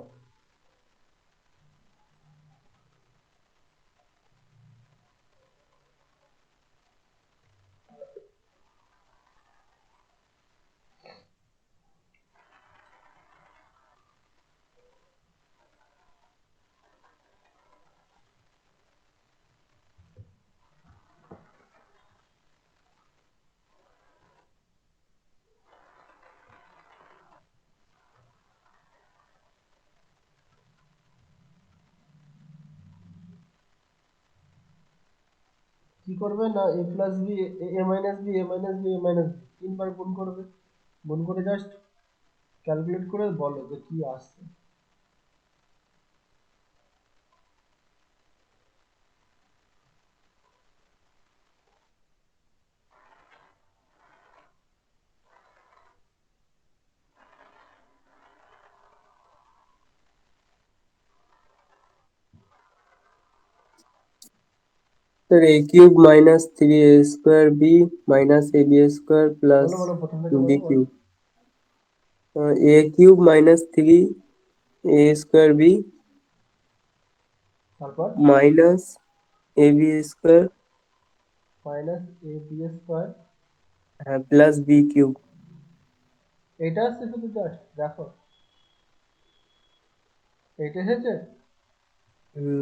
কি করবে না, এ প্লাস বি, এ মাইনাস বি, এ মাইনাস বি, এ মাইনাস বি তিনবার গুণ করবে। গুণ করে জাস্ট ক্যালকুলেট করে বলো যে কি আসছে। Sir A cube minus three A square B minus a B square plus বলো বলো, প্রথম থেকে বি বলো বলো। Cube. A cube minus three A square B তারপর minus a B square, minus a B square. হ্যাঁ প্লাস বি কিউব। এটা আসছে শুধু, জাস্ট দেখো এইটা এসেছে।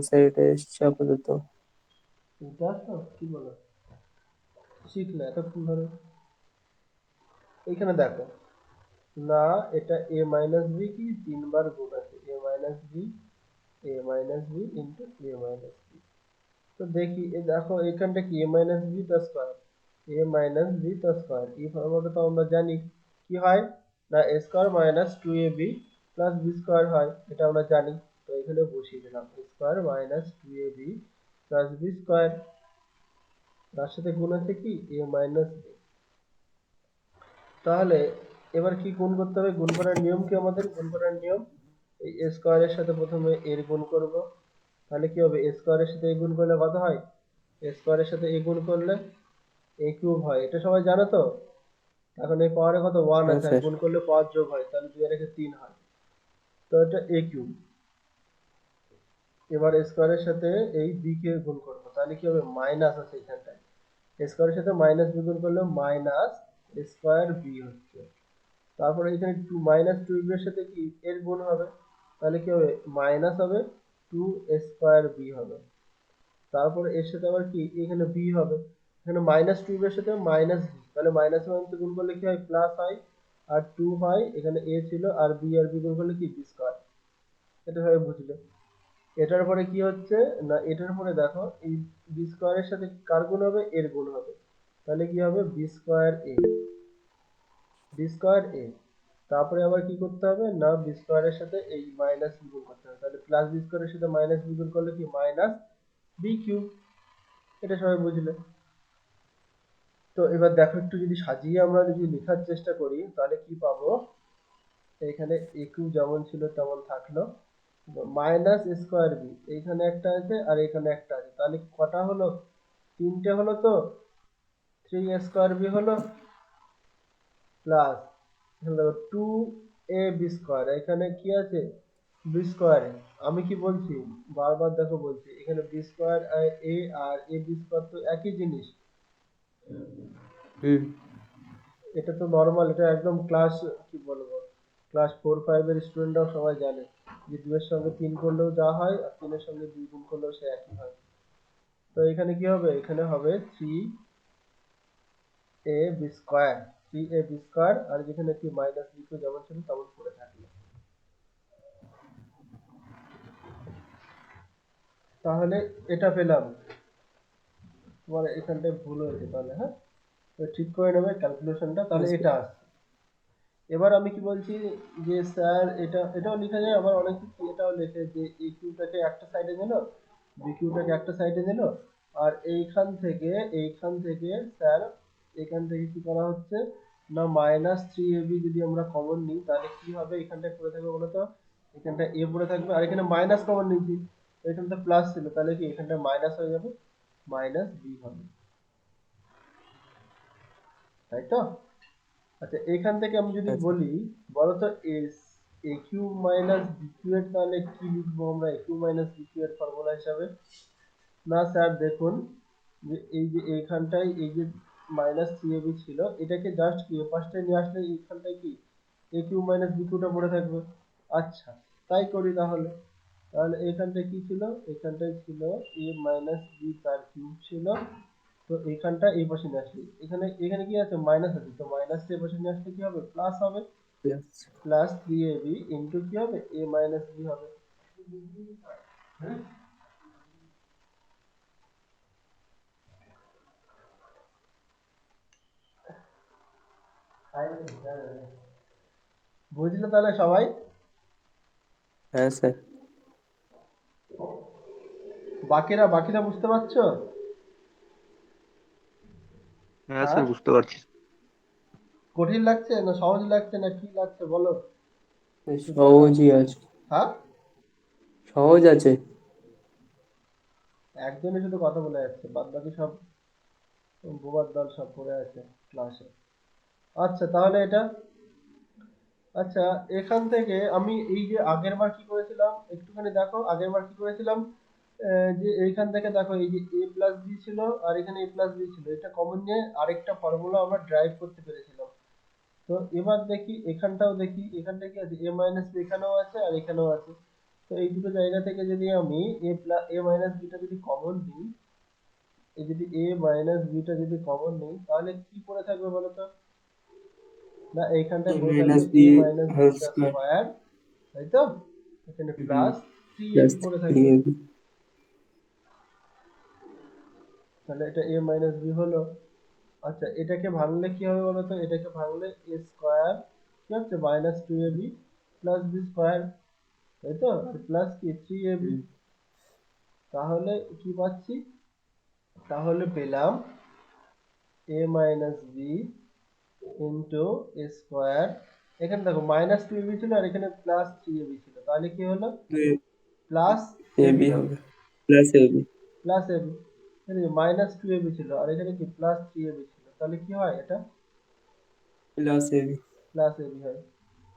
স্যার এটা এসছে আপাতত। এটা আসলো কি বলো, শিখলে এতক্ষণ ধরে। এইখানে দেখো না, এটা এ মাইনাস বি কি তিনবার গুণ আছে, এ minus B, A minus b into a minus B. তো দেখি এ দেখো এখানটা কি এ মাইনাস বি তার স্কোয়ার, এ মাইনাস বি তার স্কোয়ার, এই ফর্মুলাটা তো আমরা জানি কি হয় না, a square minus two a b plus B square হয়, এটা আমরা জানি। তো এখানে বসিয়ে দিলাম এ square minus two a b plus B square, তার সাথে গুণ আছে কি এ মাইনাস বি। তাহলে এবার কি গুণ করতে হবে, গুণ করার নিয়ম কি আমাদের, গুণ করার নিয়ম এই এ স্কোয়ারের সাথে প্রথমে এর গুণ করব। তাহলে কি হবে, এ স্কোয়ারের সাথে এ গুণ করলে কত হয়, এ স্কোয়ারের সাথে এ গুণ করলে এ কিউব হয়, এটা সবাই জানো তো। এখন এই পাওয়ারে কত ওয়ান হ্যাঁ আছে, আর স্যার। গুণ করলে পাওয়ার যোগ হয়, তাহলে দুই আর একে তিন হয়। তো এটা এ কিউব। এবার স্কোয়ারের সাথে এই বি কে গুণ করবো, তাহলে কি হবে মাইনাস আছে এখানটায়, স্কোয়ারের সাথে মাইনাস বি গুণ করলে মাইনাস স্কোয়ার বি হচ্ছে। তারপরে এখানে টু মাইনাস টু এর সাথে কি এর গুণ হবে, তাহলে কি হবে মাইনাস হবে টু স্কোয়ার বি হবে। তারপরে এর সাথে আবার কি এখানে বি হবে, এখানে মাইনাস টু এর সাথে মাইনাস বি, তাহলে মাইনাস মাইনাস গুণ করলে কি হয় প্লাস হয়, আর টু হয়, এখানে এ ছিল আর বি গুণ করলে কি বি স্কোয়ার। এটা সবাই বুঝলে। এটার পরে কি হচ্ছে না, এটার পরে দেখো এই বি স্কোয়ারের সাথে কার গুণ হবে, এর গুণ হবে, তাহলে কি হবে বি স্কোয়ার এ, বি স্কোয়ার এ। তারপরে আবার কি করতে হবে না বি স্কোয়ারের সাথে এই মাইনাস গুণ করতে হবে, তাহলে প্লাস বি স্কোয়ারের সাথে মাইনাস বি গুণ করলে কি মাইনাস বি কিউব। এটা সবাই বুঝলে। তো এবার দেখো একটু যদি সাজিয়ে আমরা যদি লেখার চেষ্টা করি তাহলে কি পাবো, এখানে এ কিউব যেমন ছিল তেমন থাকলো, মাইনাস স্কোয়ার বি এইখানে একটা আছে আর এখানে একটা আছে, তাহলে কটা হলো, তিনটে হলো তো, থ্রি স্কোয়ার বি হলো plus two a B square, এখানে কি আছে বি স্কোয়ার। আমি কি বলছি বারবার দেখো বলছি এখানে B square A R A B square তো একই জিনিস। হুম এটা তো নর্মাল, এটা একদম ক্লাস কি বলবো ক্লাস 4-5 এর স্টুডেন্টরাও সবাই জানে যে 2 এর সঙ্গে 3 করলেও যা হয় আর 3 এর সঙ্গে 2 গুণ করলেও সে একই হয়। তো এখানে কি হবে, এখানে হবে 3ab স্কয়ার, 3ab স্কয়ার, আর যেখানে কি মাইনাস b কে যেমন ছিল তেমন পড়ে থাকলো। তাহলে এটা পেলাম, তোমার এখানটায় ভুল হয়েছে তাহলে, হ্যাঁ তো ঠিক করে নেবে ক্যালকুলেশনটা, তাহলে আচ্ছা এটা আসছে। এবার আমি কি বলছি যে স্যার এটাও লেখা যায়, আবার অনেক কিছু এটাও লেখে যে এই কিউটাকে একটা সাইডে নিল, বি কিউটাকে একটা সাইডে নিল, আর এইখান থেকে স্যার এখান থেকে কি করা হচ্ছে না মাইনাস থ্রি এবি যদি আমরা কমন নিই তাহলে কি হবে, এখানটায় পড়ে থাকবে বলতো, এখানটা এ পড়ে থাকবে আর এখানে মাইনাস কমন নিয়েছি, তো এখানটা প্লাস ছিল তাহলে কি এখানটা মাইনাস হয়ে যাবে, মাইনাস বি হবে, তাই তো। আচ্ছা এখান থেকে আমি যদি আচ্ছা বলি বলতো এস a cube minus b cube এর তাহলে কি লিখবো আমরা a cube minus b cube এর ফর্মুলা হিসাবে, না স্যার দেখুন যে এই যে এইখানটায় এই যে মাইনাস থ্রি এবি ছিল এটাকে জাস্ট কি পাশটায় নিয়ে আসলে এইখানটায় কি এ কিউ মাইনাস বি কিউটা পড়ে থাকবে। আচ্ছা তাই করি তাহলে, তাহলে এইখানটায় কি ছিল, এখানটায় ছিল এ মাইনাস বি তার কিউব ছিল, তো এইখানটা এই পাশে নিয়ে আসলে এখানে এখানে কি আছে মাইনাস আছে, তো মাইনাস এই পাশে নিয়ে আসলে কি হবে প্লাস হবে, plus plus three ab into কি হবে এ মাইনাস বি হবে। বুঝলে তাহলে সবাই, হ্যাঁ স্যার বাকিরা বুঝতে পারছো? হ্যাঁ হ্যাঁ স্যার বুঝতে পারছি। কঠিন লাগছে না সহজ লাগছে না কি লাগছে বলো, একটু জানাও। সহজই আছে, হ্যাঁ সহজ আছে। একজনই শুধু কথা বলে যাচ্ছে, বাদ বাকি সব বোবার দল সব পড়ে আছে ক্লাসে। আচ্ছা তাহলে এটা, আচ্ছা এখান থেকে আমি এই যে আগের বার কি করেছিলাম একটুখানি দেখো, আগের বার কি করেছিলাম যে এইখান থেকে দেখো এই যে এ প্লাস বি ছিল আর এখানে এ প্লাস বি ছিল, এটা কমন নিয়ে আরেকটা ফর্মুলা আমরা ড্রাইভ করতে পেরেছিলাম। তো এবার দেখি এখানটাও দেখি, এখানটা কি আছে এ মাইনাস বি এখানেও আছে আর এখানেও আছে, তো এই দুটো জায়গা থেকে যদি আমি এ মাইনাস বিটা যদি কমন নিই, এই যদি এ মাইনাস বিটা যদি কমন নিই তাহলে কি পড়ে থাকবে বলতো, না এ এইখানটায় পড়ে থাকবে minus a b minus whole beta square square, তাই তো, এখানে প্লাস থ্রি প্লাস এবি পড়ে থ্রি থাকবে, এবি। তাহলে এটা এ মাইনাস বি হলো। আচ্ছা এটাকে ভাঙলে কি হবে বলতো, এটাকে ভাঙলে এ স্কোয়ার কি হচ্ছে minus two ab plus B square, তাই তো, আর প্লাস কি থ্রি এবি, তাহলে কি পাচ্ছি, তাহলে পেলাম a minus b into a square, এখানে দেখো মাইনাস টু এবি ছিল আর এখানে প্লাস থ্রি এবি ছিল, তাহলে কি হলো প্লাস এবি এবি হলো, হবে plus ab plus ab, minus two ab ছিল আর এখানে কি প্লাস থ্রি এবি ছিল, তাহলে কি হয় এটা প্লাস এবি। প্লাস এবি হয়।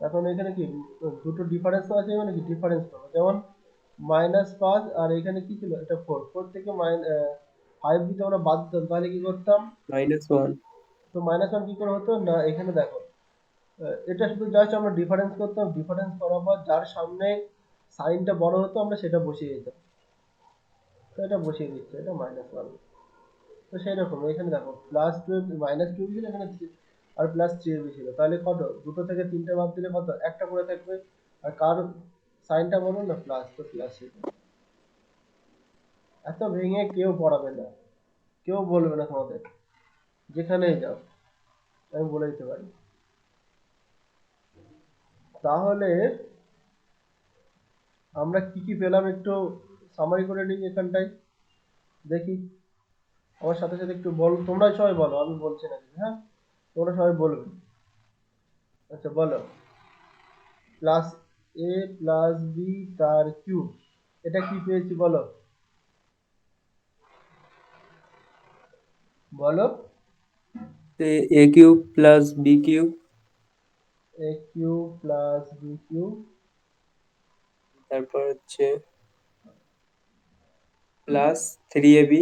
এখন এখানে কি দুটো ডিফারেন্স আছে মানে কি ডিফারেন্স পাবো, যেমন মাইনাস পাঁচ আর এখানে কি ছিল এটা ফোর, ফোর থেকে ফাইভ যদি আমরা বাদ দিতাম তাহলে কি করতাম, মাইনাস ওয়ান। তো মাইনাস ওয়ান কি করে হতো না এখানে দেখো এটা শুধু জাস্ট আমরা ডিফারেন্স করতাম, ডিফারেন্স করার পর যার সামনে সাইনটা বড় হতো আমরা সেটা বসিয়ে দিতাম, তো এটা বসিয়ে দিচ্ছে এটা মাইনাস ওয়ান। তো সেই রকম এখানে দেখো প্লাস টুয়েলভ মাইনাস টুয়েলভ ছিল এখানে আর প্লাস থ্রি এবি ছিল, তাহলে কত দুটো থেকে তিনটে বাদ দিলে কত একটা করে থাকবে, আর কার সাইনটা বলো না প্লাস, তো প্লাস। এত ভেঙে কেউ পড়াবে না, কেউ বলবে না তোমাদের, যেখানেই যাও আমি বলে দিতে পারি। তাহলে আমরা কি কি পেলাম একটু সামারি করে নিই এখানটায়, দেখি। আমার সাথে সাথে একটু বল, তোমরা সবাই বলো, আমি বলছি না কিছু, হ্যাঁ? তোমরা সবাই বলবে। আচ্ছা বলো। প্লাস এ প্লাস বি তার কিউব, এটা কি পেয়েছি বলো, বলো। A cube plus b cube, a cube plus b cube তারপর হচ্ছে plus 3ab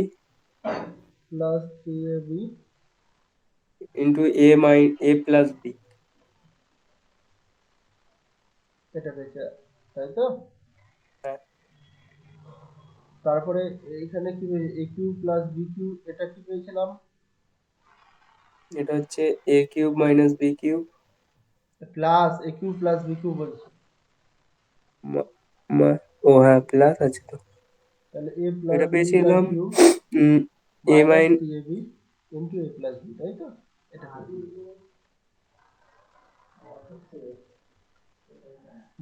plus three a b into a plus b. এটা পেয়েছে, তাই তো? হ্যাঁ, তারপরে এইখানে কি a cube plus b cube, এটা কি পেয়েছিলাম? এটা হচ্ছে a cube minus b cube, plus a cube plus b cube বলছি। ও হ্যাঁ প্লাস আছে তো। তাহলে এ প্লাস এটা বি তার পেয়েছিলাম cube A minus mine three a b into a plus b, তাই তো? এটা পেয়েছি।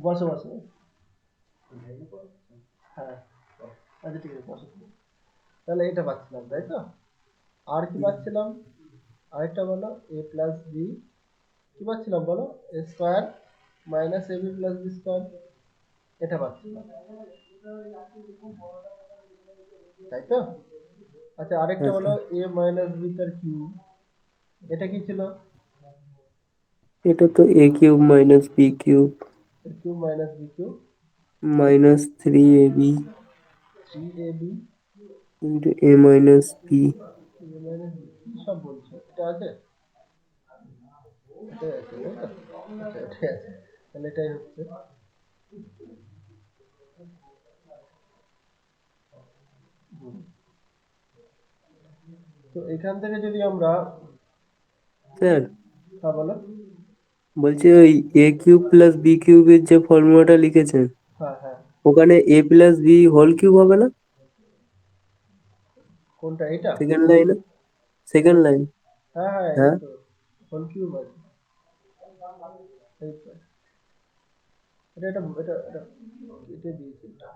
বসো বসো। হ্যাঁ, আচ্ছা ঠিক আছে, বসো তুমি। তাহলে এটা পাচ্ছিলাম, তাই তো? আর কি পাচ্ছিলাম? আরেকটা বলো। এ প্লাস বি কি পাচ্ছিলাম বলো? A square minus a b plus B square, এটা পাচ্ছিলাম, তাই তো? আচ্ছা আরেকটা আচ্ছা, বলো। এ মাইনাস বি তার কিউব, এটা কি ছিল? এটা তো a cube minus b cube a cube minus b cube minus 3ab three a b into a minus b. Minus b, কি সব বলছো? এটা আছে, এটাই আছে, তাই তো? আচ্ছা এটাই আছে, তাহলে এটাই হচ্ছে। হুম। তো এখান থেকে যদি আমরা, স্যার হ্যাঁ বলো। বলছি ওই এ কিউব প্লাস বি কিউবের যে ফর্মুলাটা লিখেছেন হ্যাঁ হ্যাঁ। ওখানে এ প্লাস বি হোল কিউব হবে না? কোনটা এটা? সেকেন্ড লাইনে, সেকেন্ড লাইন। হ্যাঁ হ্যাঁ, এই হ্যাঁ, তো হোল কিউব আছে, এই তো। এটা এটা এটা এটা এটা দিয়েছি, এটা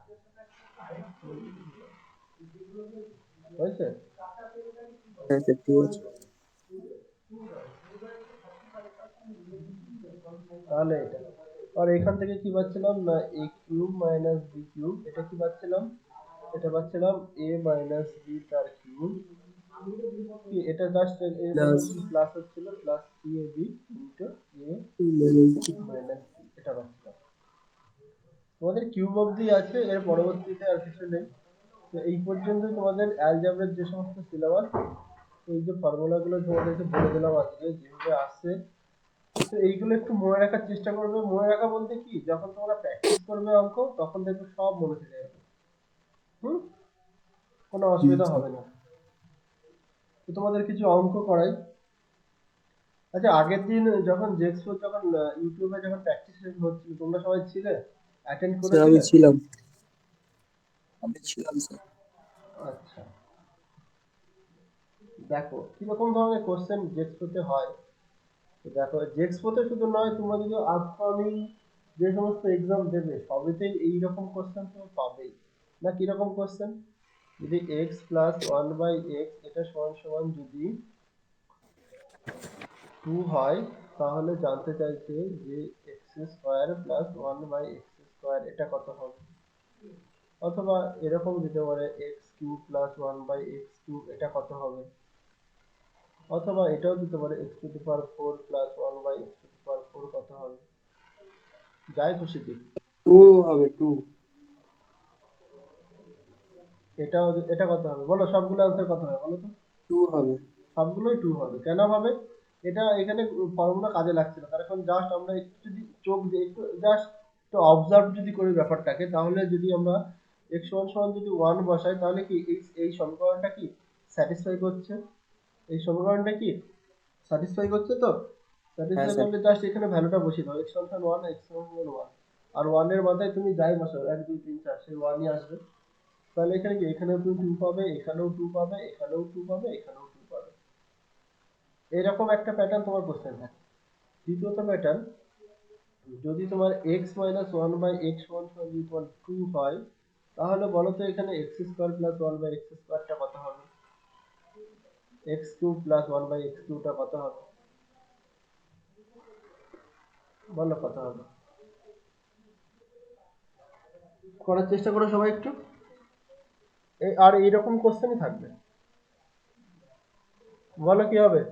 হয়েছে। হ্যাঁ স্যার ঠিক আছে। তাহলে এটা, আর এখান থেকে কি পাচ্ছিলাম না, এ কিউব মাইনাস বি কিউব, এটা কি পাচ্ছিলাম? এটা পাচ্ছিলাম এ মাইনাস বি তার কিউব, কি এটা জাস্ট এর মধ্যে প্লাস কিছু প্লাস হচ্ছিল, plus three a b into a minus B, এটা পাচ্ছিলাম। তোমাদের কিউব অবধি আছে, এর পরবর্তীতে আর কিছু নেই। তো এই পর্যন্ত তোমাদের অ্যালজাবরার যে সমস্ত সিলেবাস, এই যে ফর্মুলাগুলো তোমাদেরকে বলে দিলাম আজকে যেভাবে আসছে, তো এইগুলো একটু মনে রাখার চেষ্টা করবে। মনে রাখা বলতে কি, যখন তোমরা প্র্যাকটিস করবে অঙ্ক তখন দেখবে সব মনে থেকে যাবে। হুম, কোনো অসুবিধা স্যার। হবে না। তো তোমাদের কিছু অঙ্ক করাই। আচ্ছা আগের দিন যখন জেক্সপো যখন ইউটিউবে যখন প্র্যাকটিস হচ্ছিল, তোমরা সবাই ছিলে, অ্যাটেন্ড স্যার আমি করেছিলে? ছিলাম, আমি ছিলাম স্যার। আচ্ছা, দেখো কিরকম ধরনের কোশ্চেন জেক্সপোতে হয়। তো দেখো জেক্সপোতে শুধু নয়, তোমরা যদি আপকামিং যে সমস্ত এক্সাম দেবে সবেতেই এইরকম কোশ্চেন তুমি পাবেই। না কিরকম কোশ্চেন? যদি x plus one by x এটা সমান সমান যদি টু হয়, তাহলে জানতে চাইছে যে x square plus one by x square এটা কত হবে। অথবা এরকম দিতে পারে x cube plus one by x cube এটা কত হবে। অথবা এটাও দিতে পারে x to the power four plus one by x to the power four কত হবে। যাই খুশি দিক, টু হবে টু। এটাও এটা কত হবে বলো, সবগুলো আনসার কত হবে বলো তো? টু হবে। সবগুলোই টু হবে, কেন হবে? এটা এখানে ফর্মুলা কাজে লাগছে না, তার কারণ জাস্ট আমরা একটু যদি চোখ দিয়ে একটু জাস্ট একটু অবজার্ভ যদি করি ব্যাপারটাকে, তাহলে যদি আমরা এক্স ওয়ান সমান যদি ওয়ান বসাই, তাহলে কি এই এই সমীকরণটা কি স্যাটিসফাই করছে? এই সমীকরণটা কি স্যাটিসফাই করছে? তো হ্যাঁ স্যাটিসফাই স্যার। করলে জাস্ট এখানে ভ্যালুটা বসিয়ে দাও, এক্স ওয়ান সমান ওয়ান, এক্স ওয়ান সমান ওয়ান। আর ওয়ানের মাথায় তুমি যাই বসাও, এক দুই তিন চার, সেই ওয়ানই আসবে। তাহলে এখানে কি, এখানেও তুমি টু পাবে, এখানেও টু পাবে, এখানেও টু পাবে, এখানেও টু পাবে। এরকম একটা প্যাটার্ন তোমার কোশ্চেন থাকে। দ্বিতীয়ত প্যাটার্ন, যদি তোমার x minus one by x সমান সমান যদি তোমার 2 হয়, তাহলে বলো তো এখানে x square plus one by x স্কোয়ারটা কত হবে? X cube plus one by x কিউবটা কত হবে? বলো কত হবে? করার চেষ্টা করো সবাই একটু। আর এইরকম কোশ্চেনই থাকবে। বলো কি হবে?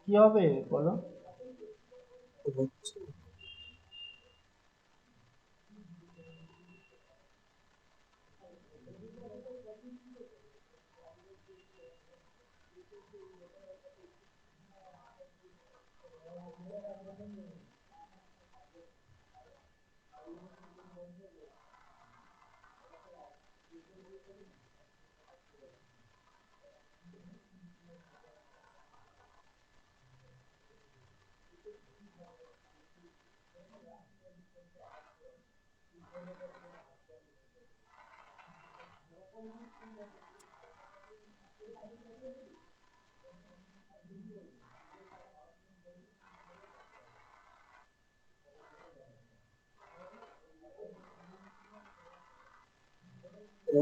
কি হবে বলো? হচ্ছে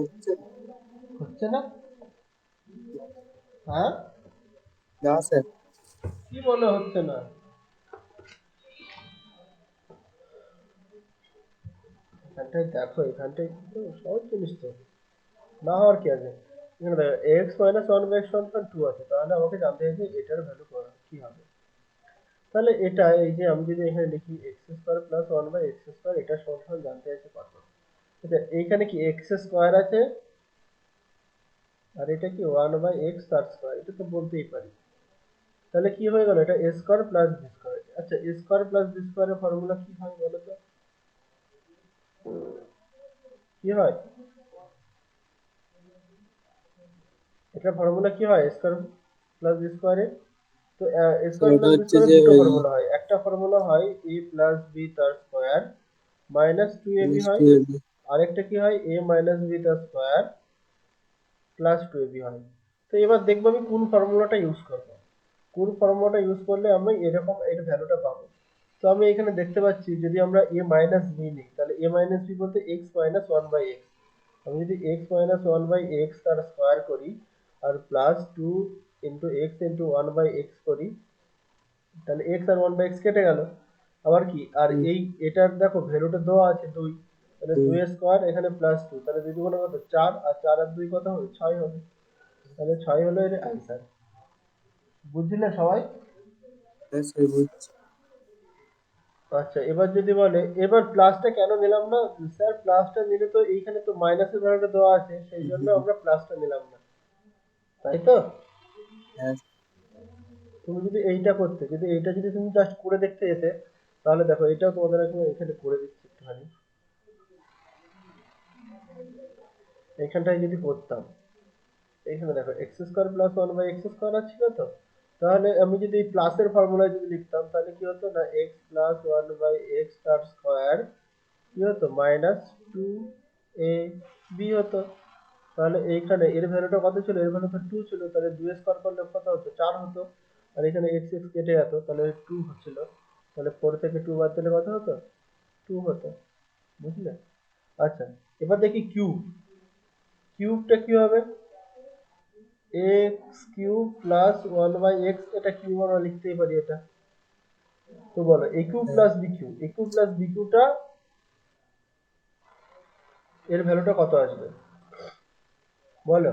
হচ্ছে হচ্ছে না? হ্যাঁ, না স্যার। কি বলে হচ্ছে না? এখানটায় দেখো, এখানটায় তো সহজ জিনিস তো। না হওয়ার কি আছে? এখানে দেখো x minus one by x সমান টু আছে, তাহলে আমাকে জানতে হবে যে এটার ভ্যালু কি হবে। তাহলে এটা এই যে আমি যদি এখানে লিখি x square plus one by x square, এটা সমান সমান জানতে আছে কত। আচ্ছা, এইখানে কি এক্স স্কোয়ার আছে, আর এটা কি ওয়ান বাই এক্স তার স্কোয়ার, এটা তো বলতেই পারি। তাহলে কি হয়ে গেল, এটা a square plus B square. আচ্ছা, এ স্কোয়ার প্লাস বি স্কোয়ারের ফর্মুলা কি হয় বলো তো? কি হয় এটা ফর্মুলা কি হয় স্কোয়ার প্লাস বি স্কোয়ারের? তো স্যার স্কোয়ার ওটা প্লাস বি হচ্ছে স্কোয়ারের যে দুটো ওই ফর্মুলা হয়। একটা ফর্মুলা হয় এ প্লাস বি তার square minus two a B হয়, নিশ্চয়ই আরেকটা কি হয় এ মাইনাস বি তার square plus two a B হয়। তো এবার দেখবো আমি কোন ফর্মুলাটা ইউজ করবো, কোন ফর্মুলাটা ইউজ করলে আমি এরকম এর ভ্যালুটা পাবো। তো আমি এখানে দেখতে পাচ্ছি যদি আমরা এ মাইনাস বি নিই, তাহলে এ মাইনাস বি বলতে x minus one by x. আমি যদি x minus one by x তার স্কোয়ার করি আর plus two into x into one by x করি, তাহলে এক্স আর ওয়ান বাই এক্স কেটে গেল। আবার কি, আর এই এটার দেখো ভ্যালুটা দেওয়া আছে দুই, তাহলে দুই স্কোয়ার এখানে প্লাস টু, তাহলে দুই দুগুণে কত চার, আর চার আর দুই কত হবে ছয় হবে। তাহলে ছয় হলো এর অ্যান্সার। বুঝলে সবাই? হ্যাঁ স্যার বুঝছি। আচ্ছা, এবার যদি বলে এবার প্লাসটা কেন নিলাম না? স্যার প্লাসটা নিলে তো এইখানে তো মাইনাসের ভ্যালুটা দেওয়া আছে, সেই জন্য আমরা প্লাসটা নিলাম না, তাই তো? হ্যাঁ তুমি যদি এইটা করতে, যদি এইটা যদি তুমি জাস্ট করে দেখতে যেতে, তাহলে দেখো এটাও তোমাদের আমি এখানে করে দিচ্ছি একটুখানি। এখানটায় যদি করতাম, এখানে দেখো x square plus one by x square ছিল তো, তাহলে আমি যদি প্লাসের ফর্মুলা যদি লিখতাম তাহলে কি হতো না x plus one by x তার স্কোয়ার কি হতো মাইনাস টু এ বি হতো। তাহলে এইখানে এর ভ্যালুটা কত ছিল, এর ভ্যালু তো টু ছিল, তাহলে দুই স্কোয়ার করলে কত হতো চার হতো, আর এখানে এক্স এক্স কেটে যেত তাহলে টু হচ্ছিল, তাহলে ফোর থেকে টু বাদ দিলে কত হতো টু হতো, বুঝলে? আচ্ছা, এবার দেখি কিউব, কিউবটা কি হবে, x cube plus one by x, এটা কিউব আমরা লিখতেই পারি এটা। তো বলো a cube plus b cube, a cube plus b কিউবটা এর ভ্যালুটা কত আসবে বলো?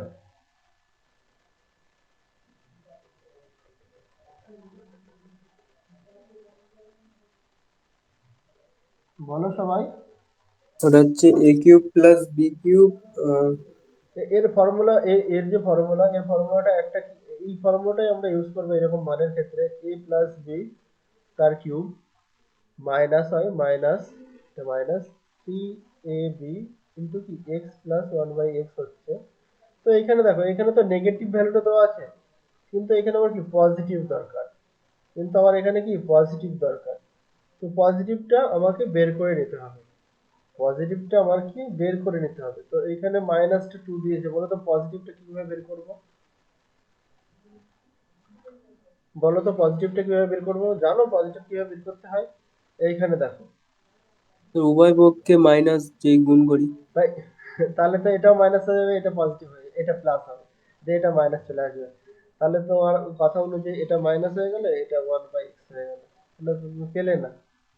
বলো সবাই। ওটা হচ্ছে a cube plus b cube. এর ফর্মুলা, এর যে ফর্মুলা, এর ফর্মুলাটা একটা এই ফর্মুলাটাই আমরা ইউজ করবো এরকম মানের ক্ষেত্রে, এ প্লাস বি তার কিউব মাইনাস হয় minus minus three a b into কি x plus one by x হচ্ছে। তো এখানে দেখো এখানে তো নেগেটিভ ভ্যালুটা দেওয়া আছে, কিন্তু এখানে আমার কি পজিটিভ দরকার, কিন্তু আমার এখানে কি পজিটিভ দরকার। তো পজিটিভটা আমাকে বের করে নিতে হবে, পজিটিভটা আমার কি বের করে নিতে হবে। তো এখানে মাইনাসটা টু দিয়েছে, বলো তো পজিটিভটা কিভাবে বের করব, বলো তো পজিটিভটা কিভাবে বের করবো, জানো পজিটিভ কিভাবে বের করতে হয়? এইখানে দেখো তো উভয় পক্ষে মাইনাস যে গুণ করি। ভাই, তাহলে তো এটাও মাইনাস হয়ে যাবে, এটা পজিটিভ হয়ে যাবে, এটা প্লাস হবে, দিয়ে এটা মাইনাস চলে আসবে। তাহলে তোমার কথা অনুযায়ী এটা মাইনাস হয়ে গেলে এটা ওয়ান বাই এক্স হয়ে গেল, তাহলে তুমি পেলে না।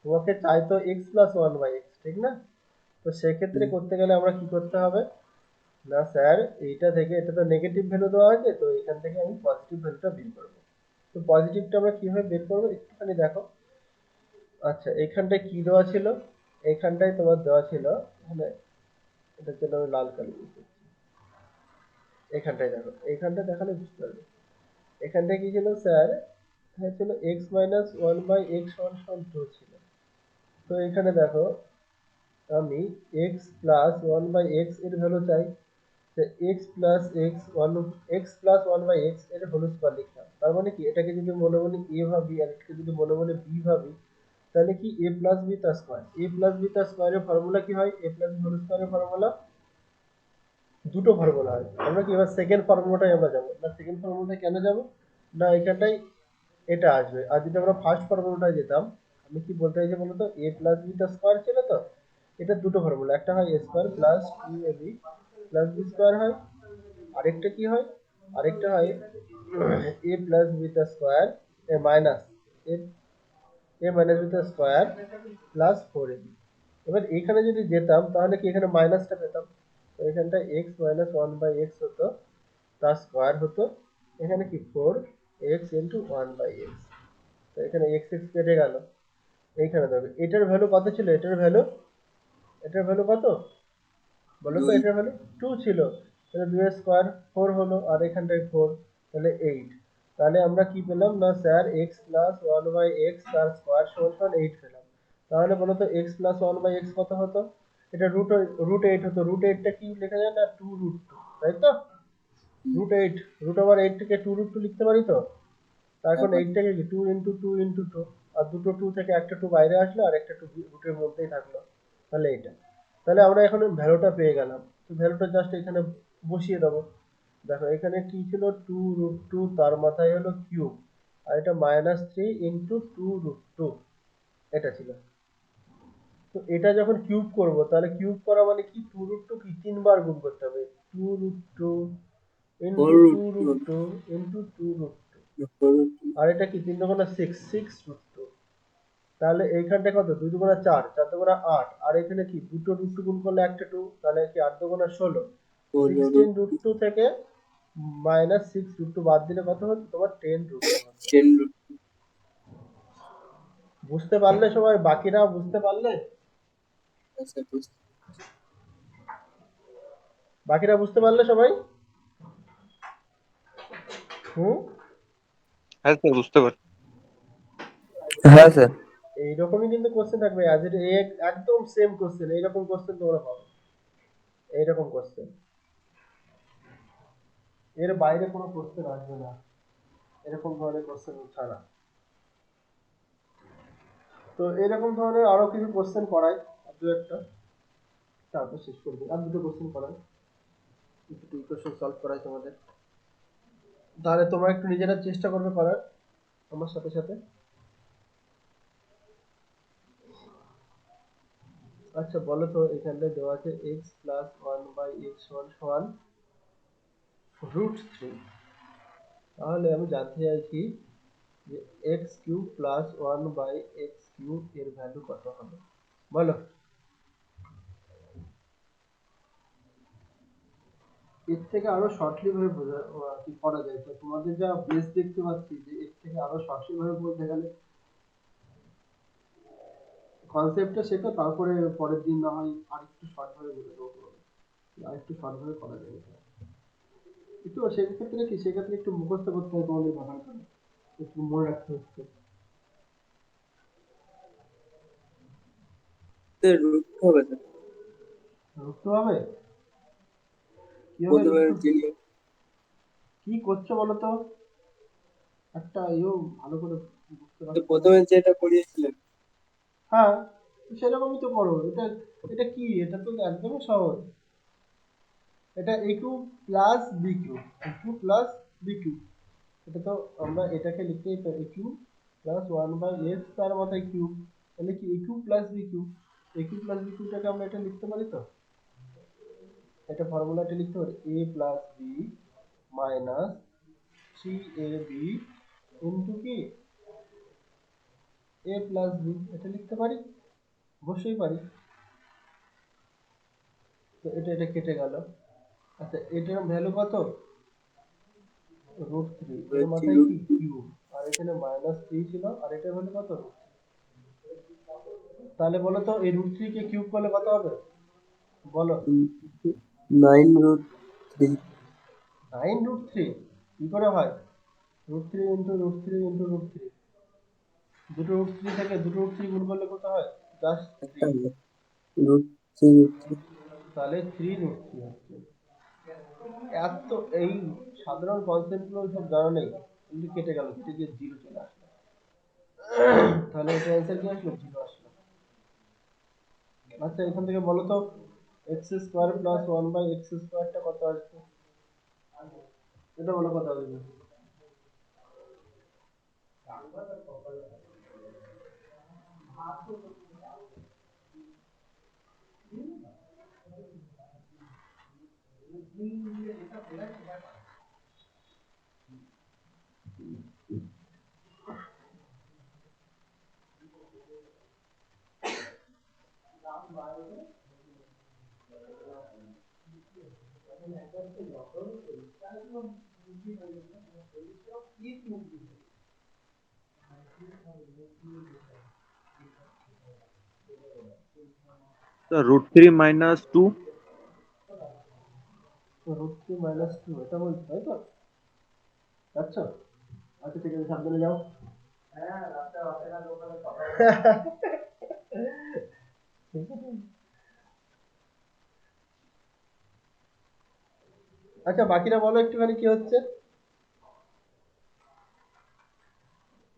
তোমাকে চাই তো x plus one by x, ঠিক না? তো সেক্ষেত্রে হুম। করতে গেলে আমরা কি করতে হবে, না স্যার এইটা থেকে, এটা তো নেগেটিভ ভ্যালু দেওয়া আছে, তো এখান থেকে আমি পজিটিভ ভ্যালুটা বের করবো। তো পজিটিভটা আমরা কিভাবে বের করবো একটুখানি দেখো। আচ্ছা, এইখানটায় কি দেওয়া ছিল, এইখানটায় তোমার দেওয়া ছিল, মানে এটার জন্য আমি লাল কালি দিচ্ছি, এখানটায় দেখো, এইখানটায় দেখালে বুঝতে পারবে। এখানটায় কি ছিল স্যার, এখানে ছিল x minus one by x সমান সমান টু ছিল। তো এখানে দেখো আমি x plus one by x এর ভ্যালু চাই, x plus x one, x plus one by x এর হোল স্কোয়ার লিখলাম। তার মানে কি এটাকে যদি মনে মনে এ ভাবি আর এটাকে যদি মনে মনে বি ভাবি, তাহলে কি এ প্লাস বি তার স্কোয়ার, এ প্লাস বি তার স্কোয়ারের ফর্মুলা কি হয়, এ প্লাস বি হোল স্কোয়ারের ফর্মুলা দুটো ফর্মুলা হয়। আমরা কি এবার সেকেন্ড ফর্মুলাটাই আমরা যাবো না, সেকেন্ড ফর্মুলাটা কেন যাব না, এখানটাই এটা আসবে। আর যদি আমরা ফার্স্ট ফর্মুলাটায় যেতাম, আমি কি বলতে চাইছি বলতো, এ প্লাস বি তার স্কোয়ার ছিল তো, এটা দুটো ফর্মুলা, একটা হয় a square plus two a b plus B square হয়, আরেকটা কি হয়, আরেকটা হয় এ প্লাস বি তার স্কোয়ার এ মাইনাস এ এ মাইনাস বি তার square plus four A B. এবার এখানে যদি যেতাম তাহলে কি এখানে মাইনাসটা পেতাম, তো এখানটা x minus one by x হতো, তার স্কোয়ার হতো, এখানে কি four x into one by x, তো এখানে এক্স এক্স কেটে গেল। এইখানে দেখো এটার ভ্যালু কত ছিল, এটার ভ্যালু, এটার ভ্যালু কত বলো তো, দুই। এটার ভ্যালু টু ছিল, তাহলে দুই স্কোয়ার ফোর হলো, আর এখানটায় ফোর, তাহলে এইট। তাহলে আমরা কি পেলাম না sir x plus one by x তার স্কোয়ার সমান সমান এইট পেলাম। তাহলে বলো তো x plus one by x কত হতো, এটা রুট রুট এইট হতো, রুট এইটটা কি লেখা যায় না টু রুট টু, তাই তো? Root eight, root over eight থেকে টু রুট টু লিখতে পারি তো। তা এখন এইটটাকে কি two into two into two, আর দুটো টু থেকে একটা টু বাইরে আসলো আর একটা টু রুটের মধ্যেই থাকলো, তাহলে এটা। তাহলে আমরা এখন ভ্যালুটা পেয়ে গেলাম, তো ভ্যালুটা জাস্ট এখানে বসিয়ে দেবো। দেখো এখানে কি ছিল টু রুট টু, তার মাথায় হলো কিউব, আর এটা minus three into two root two, এটা ছিল। তো এটা যখন কিউব করব, তাহলে কিউব করা মানে কি টু রুট টু কি তিনবার গুণ করতে হবে, two root two four into two root root two into two root two, four root আর এটা কি তিন দুগুণা সিক্স, সিক্স রুট টু। তাহলে এইখানটা কত, দুই দুগুণা চার, চার দুগুণা আট, আর এখানে কি দুটো রুট টু গুণ করলে একটা টু, তাহলে কি আট দুগুণা ষোলো, four sixteen root root two থেকে মাইনাস সিক্স রুট টু বাদ দিলে কত হচ্ছে তোমার টেন রুট টু হচ্ছে। Ten root. বুঝতে পারলে সবাই, বাকিরা বুঝতে পারলে, আচ্ছা, বুঝতে। বাকিরা বুঝতে পারলে সবাই? হুম, হ্যাঁ স্যার বুঝতে পারছি। হ্যাঁ স্যার। এইরকমই কিন্তু কোশ্চেন থাকবে, আজ একদম সেম কোশ্চেন, এইরকম কোশ্চেন তোমরা পাবে, এইরকম কোশ্চেন, এর বাইরে কোনো কোশ্চেন আসবে না। এরকম ধরনের কোশ্চেন ছাড়া। তো এরকম ধরনের আরো কিছু কোশ্চেন করাই, দু একটা, তারপর শেষ করে দিই। আর দুটো কোশ্চেন করাই, দুটো ইকুয়েশন সলভ করাই তোমাদের, তাহলে তোমরা একটু নিজেরা চেষ্টা করবে করার আমার সাথে সাথে। আচ্ছা বলো তো, এখানে দেওয়া আছে x plus one by x one সমান √3। তাহলে আমি জানতে চাইছি যে x cube plus one by x cube এর ভ্যালু কত হবে, বলো। এর থেকে আরো শর্টলি ভাবে বোঝা কি করা যায়, তো তোমাদের যা বেস দেখতে পাচ্ছি যে এর থেকে আরো শর্টলি ভাবে বলতে গেলে কনসেপ্টটা শেখো, তারপরে পরের দিন না হয় আর একটু শর্ট ভাবে বলে দেবো তোমাদের। আর একটু শর্ট ভাবে করা যাবে, একটু সেক্ষেত্রে কি, সেক্ষেত্রে একটু মুখস্থ করতে হবে তোমাদের ব্যাপারটা, একটু মনে রাখতে হচ্ছে। রুট হবে না, রুখতে হবে, কিভাবে প্রথমে রুখতে, জেনে কি করছো বলো তো, একটা ভালো করে বুঝতে তো পারছি না। প্রথমে যেটা করিয়েছিলেন। হ্যাঁ, সেরকমই তো করো। এটা এটা কি, এটা তো একদমই সহজ। এটা a cube plus b cube, a cube plus b cube, এটা তো আমরা এটাকে লিখতেই পারি a cube plus one by x তার মাথায় কিউ, তাহলে কি a cube plus b cube, a cube plus b কিউটাকে আমরা এটা লিখতে পারি তো, এটা ফর্মুলাটা লিখতে পারি a plus b minus three a b into কি এ প্লাস বি, এটা লিখতে পারি, অবশ্যই পারি। তো এটা এটা কেটে গেল। আচ্ছা এটার ভ্যালু কত, √3, এর হচ্ছে মাথায় রুট কি কিউ, আর এখানে -3 ছিল, আর এটার ভ্যালু কত, তাহলে বলো তো এই √3 কে কিউব করলে কত হবে, বলো। 9√3। 9√3 কি করে হয়, √3 ইন্টু √3 ইন্টু √3, দুটো √3 থেকে দুটো √3 গুণ করলে কত হয়, জাস্ট একটা 3, √3 তাহলে 3√3 হচ্ছে। এত এই সাধারণ কনসেপ্ট গুলো সব জানা নেই, কিন্তু কেটে গেল, কেটে গিয়ে জিরো চলে আসলো, তাহলে এটা অ্যান্সার কি আসলো, জিরো আসলো। আচ্ছা এখান থেকে বলো তো x square plus one by x স্কোয়ারটা কত আসছে, এটা বলো কত আসবে। তো √3 - 2। √3 - 2 এটা বলছো তাই তো, আচ্ছা আচ্ছা ঠিক আছে, সাবধানে যাও। আচ্ছা বাকিরা বলো একটুখানি কি হচ্ছে,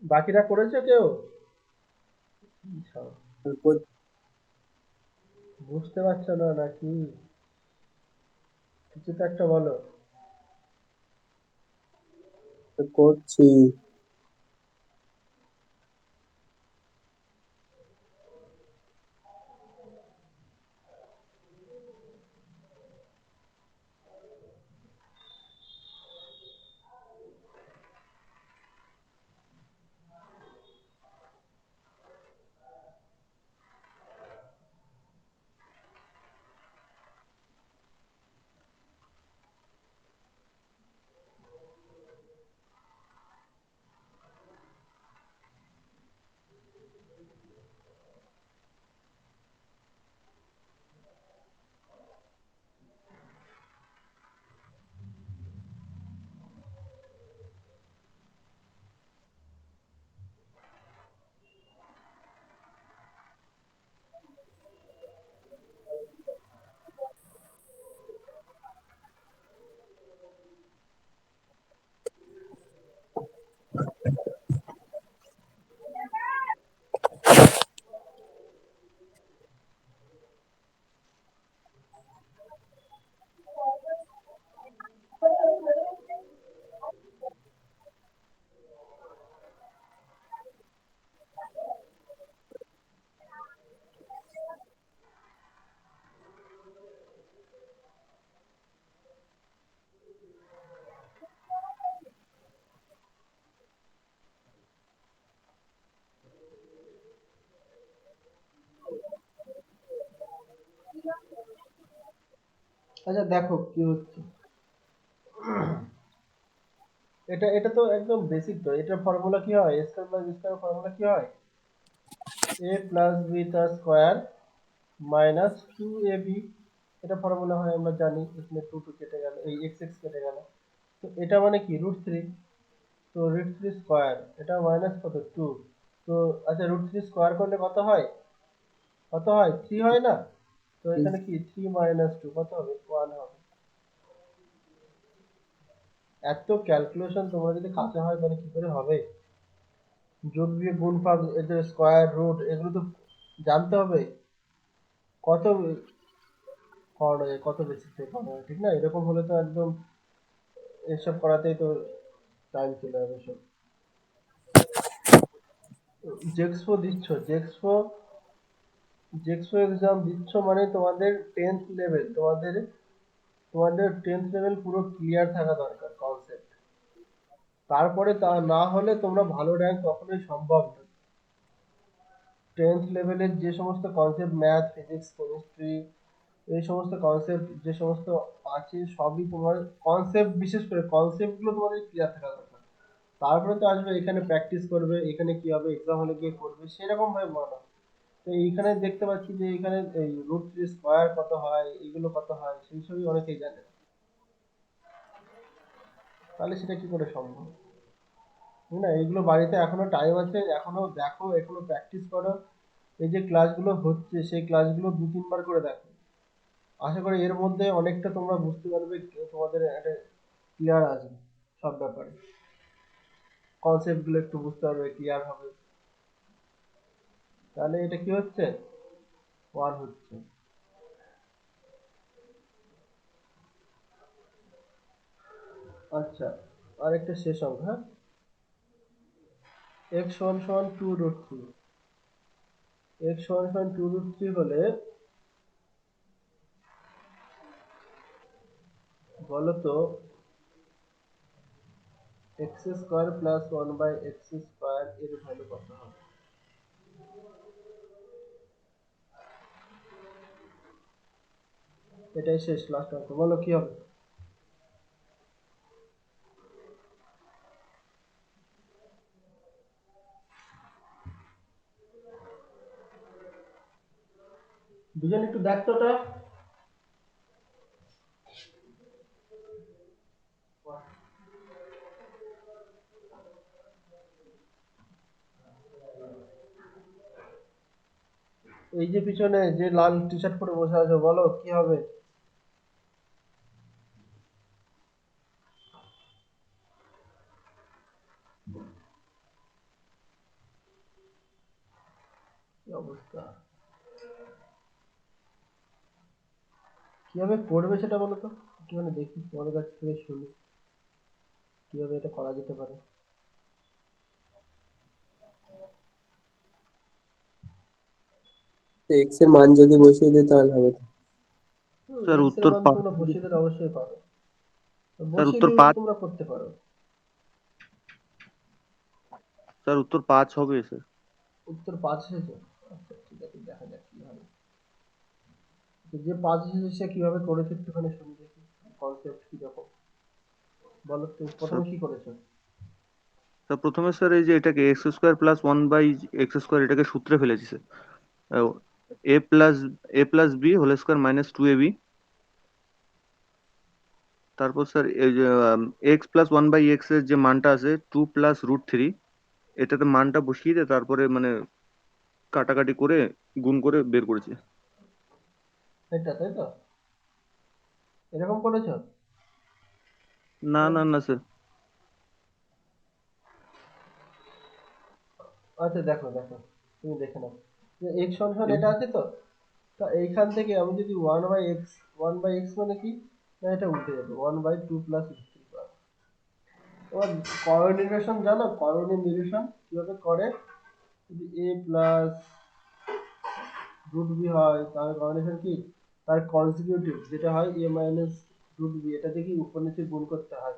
বাকিরা করেছো কেউ, সব বুঝতে পারছো না নাকি, কিছু তো একটা বলো। করছি। আচ্ছা দেখো কি হচ্ছে। এটা এটা তো একদম বেসিক, তো এটার ফর্মুলা কি হয়, স্কয়ার প্লাস স্কয়ার ফর্মুলা কি হয়, a প্লাস বি তার স্কয়ার মাইনাস 2ab, এটা ফর্মুলা হয় আমরা জানি। এখানে 2 2 কেটে গেল, এই x x কেটে গেল, তো এটা মানে কি √3, তো √3 স্কয়ার, এটা মাইনাস কত 2, তো আচ্ছা √3 স্কয়ার করলে কত হয়, কত হয় 3 হয় না, তো এখানে কি 3 মাইনাস 2 কত হবে 1 হবে। এত ক্যালকুলেশন তোমরা যদি কাছে হয় তাহলে কি করে হবে, যোগ বিয়োগ গুণফল এদের স্কয়ার রুট এগুলো তো জানতে হবে, কত করানো যায়, কত বেশি থেকে করানো যায়, ঠিক না? এরকম হলে তো একদম এসব করাতেই তো টাইম চলে যাবে সব। জেক্সপো দিচ্ছ, জেক্সপো জেক্সপো এক্সাম দিচ্ছ মানে তোমাদের টেন্থ লেভেল, তোমাদের তোমাদের টেন্থ লেভেল পুরো ক্লিয়ার থাকা দরকার কনসেপ্ট, তারপরে তা না হলে তোমরা ভালো র্যাঙ্ক কখনোই সম্ভব না। টেন্থ লেভেলের যে সমস্ত কনসেপ্ট ম্যাথ ফিজিক্স কেমিস্ট্রি এই সমস্ত কনসেপ্ট যে সমস্ত আছে সবই তোমার কনসেপ্ট, বিশেষ করে কনসেপ্টগুলো তোমাদের ক্লিয়ার থাকা দরকার, তারপরে তো আসবে এখানে প্র্যাকটিস করবে, এখানে কি হবে এক্সাম হলে গিয়ে করবে সেরকম ভাবে বলো। তো এইখানে দেখতে পাচ্ছি যে এখানে এই √3 স্কয়ার কত হয়, এগুলো কত হয় সেই সবই অনেকেই জানে না। তাহলে সেটা কি করে সম্ভব, তাই না? এগুলো বাড়িতে এখনো টাইম আছে, এখনো দেখো, এখনো প্র্যাকটিস করো, এই যে ক্লাসগুলো হচ্ছে সেই ক্লাসগুলো 2 3 বার করে দেখো, আশা করি এর মধ্যে অনেকটা তোমরা বুঝতে পারবে, তোমাদের একটা ক্লিয়ার আসবে সব ব্যাপারে, কনসেপ্ট গুলো একটু বুঝতে পারবে, ক্লিয়ার হবে। তাহলে এটা কি হচ্ছে 1 হচ্ছে। আচ্ছা, আরেকটা শেষ অঙ্ক, হ্যাঁ, x সমান সমান 2√3, x সমান সমান 2√3 হলে বলো তো x square plus 1/x square এর ভ্যালু কত হবে। এটাই শেষ লাস্ট অঙ্ক, বলো কি হবে। দুজন একটু দেখতো ওটা। এই যে পিছনে যে লাল টি শার্ট পরে বসে আছো, বলো কি হবে। কি অবস্থা, কিভাবে করবে সেটা বলো তো, একটুখানি দেখি তোমাদের কাছ থেকে শুনি কিভাবে এটা করা যেতে পারে। এক্স এর মান যদি বসিয়ে দিই তাহলে হবে তো। স্যার এক্স এর উত্তর মান পাঁচ। তোমরা বসিয়ে দিলে অবশ্যই পাবে, তো স্যার বসিয়ে উত্তর দিয়ে পাঁচ। তোমরা করতে পারো। স্যার উত্তর 5 হবে স্যার। উত্তর 5 এসেছে, আচ্ছা ঠিক আছে, দেখা যাক কি হয়। তো যে 5 এসেছে সে কিভাবে করেছে একটুখানি শুনি দেখি, কনসেপ্ট কি রকম, বলো তুমি স্যার প্রথমে কি করেছো। স্যার প্রথমে স্যার এই যে এটাকে x square plus 1/x square এটাকে সূত্রে ফেলেছি sir. A plus B whole square minus 2ab। তারপর স্যার এই যে x+1/x এর যে মানটা আছে 2 + √3, এটাতে মানটা বসিয়ে দিয়ে তারপরে মানে কাটাকাটি করে গুণ করে বের করেছি। এটা তাই তো, এরকম করেছো। না না না স্যার। আচ্ছা দেখো দেখো, তুমি দেখে নাও যে x সমান এটা আছে তো, তা এইখান থেকে আমি যদি 1/x, 1/x মানে কি, না এটা উল্টে যাবে 1/2 + √3। তোমার করণীয় নির্দেশন জানো, করণীয় নির্দেশন কিভাবে করে, যদি a প্লাস √b হয় তাহলে করণীয় কি, তার কনজিকিউটিভ যেটা হয় a মাইনাস √b, এটা দেখি উপর নিচে গুণ করতে হয়,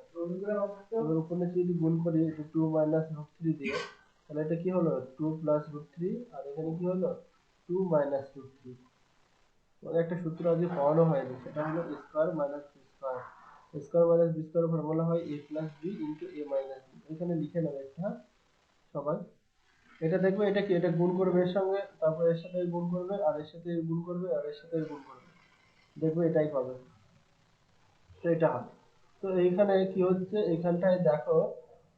এবার উপর নিচে যদি গুণ করি 2 মাইনাস √3 দিয়ে, তাহলে এটা কি হলো 2 + √3, আর এখানে কি হলো 2 মাইনাস √3। মানে একটা সূত্র আজকে পড়ানো হয়নি, সেটা হলো square minus b square. Square minus b square formula হয় a plus b into a minus b. এখানে লিখে নেবে একটা, হ্যাঁ সবাই। এটা দেখবে এটা কি, এটা গুণ করবে এর সঙ্গে, তারপর এর সাথে গুণ করবে, আর এর সাথে গুণ করবে, আর এর সাথে গুণ করবে, দেখবে এটাই পাবে। তো এটা হবে। তো এইখানে কি হচ্ছে, এইখানটায় দেখো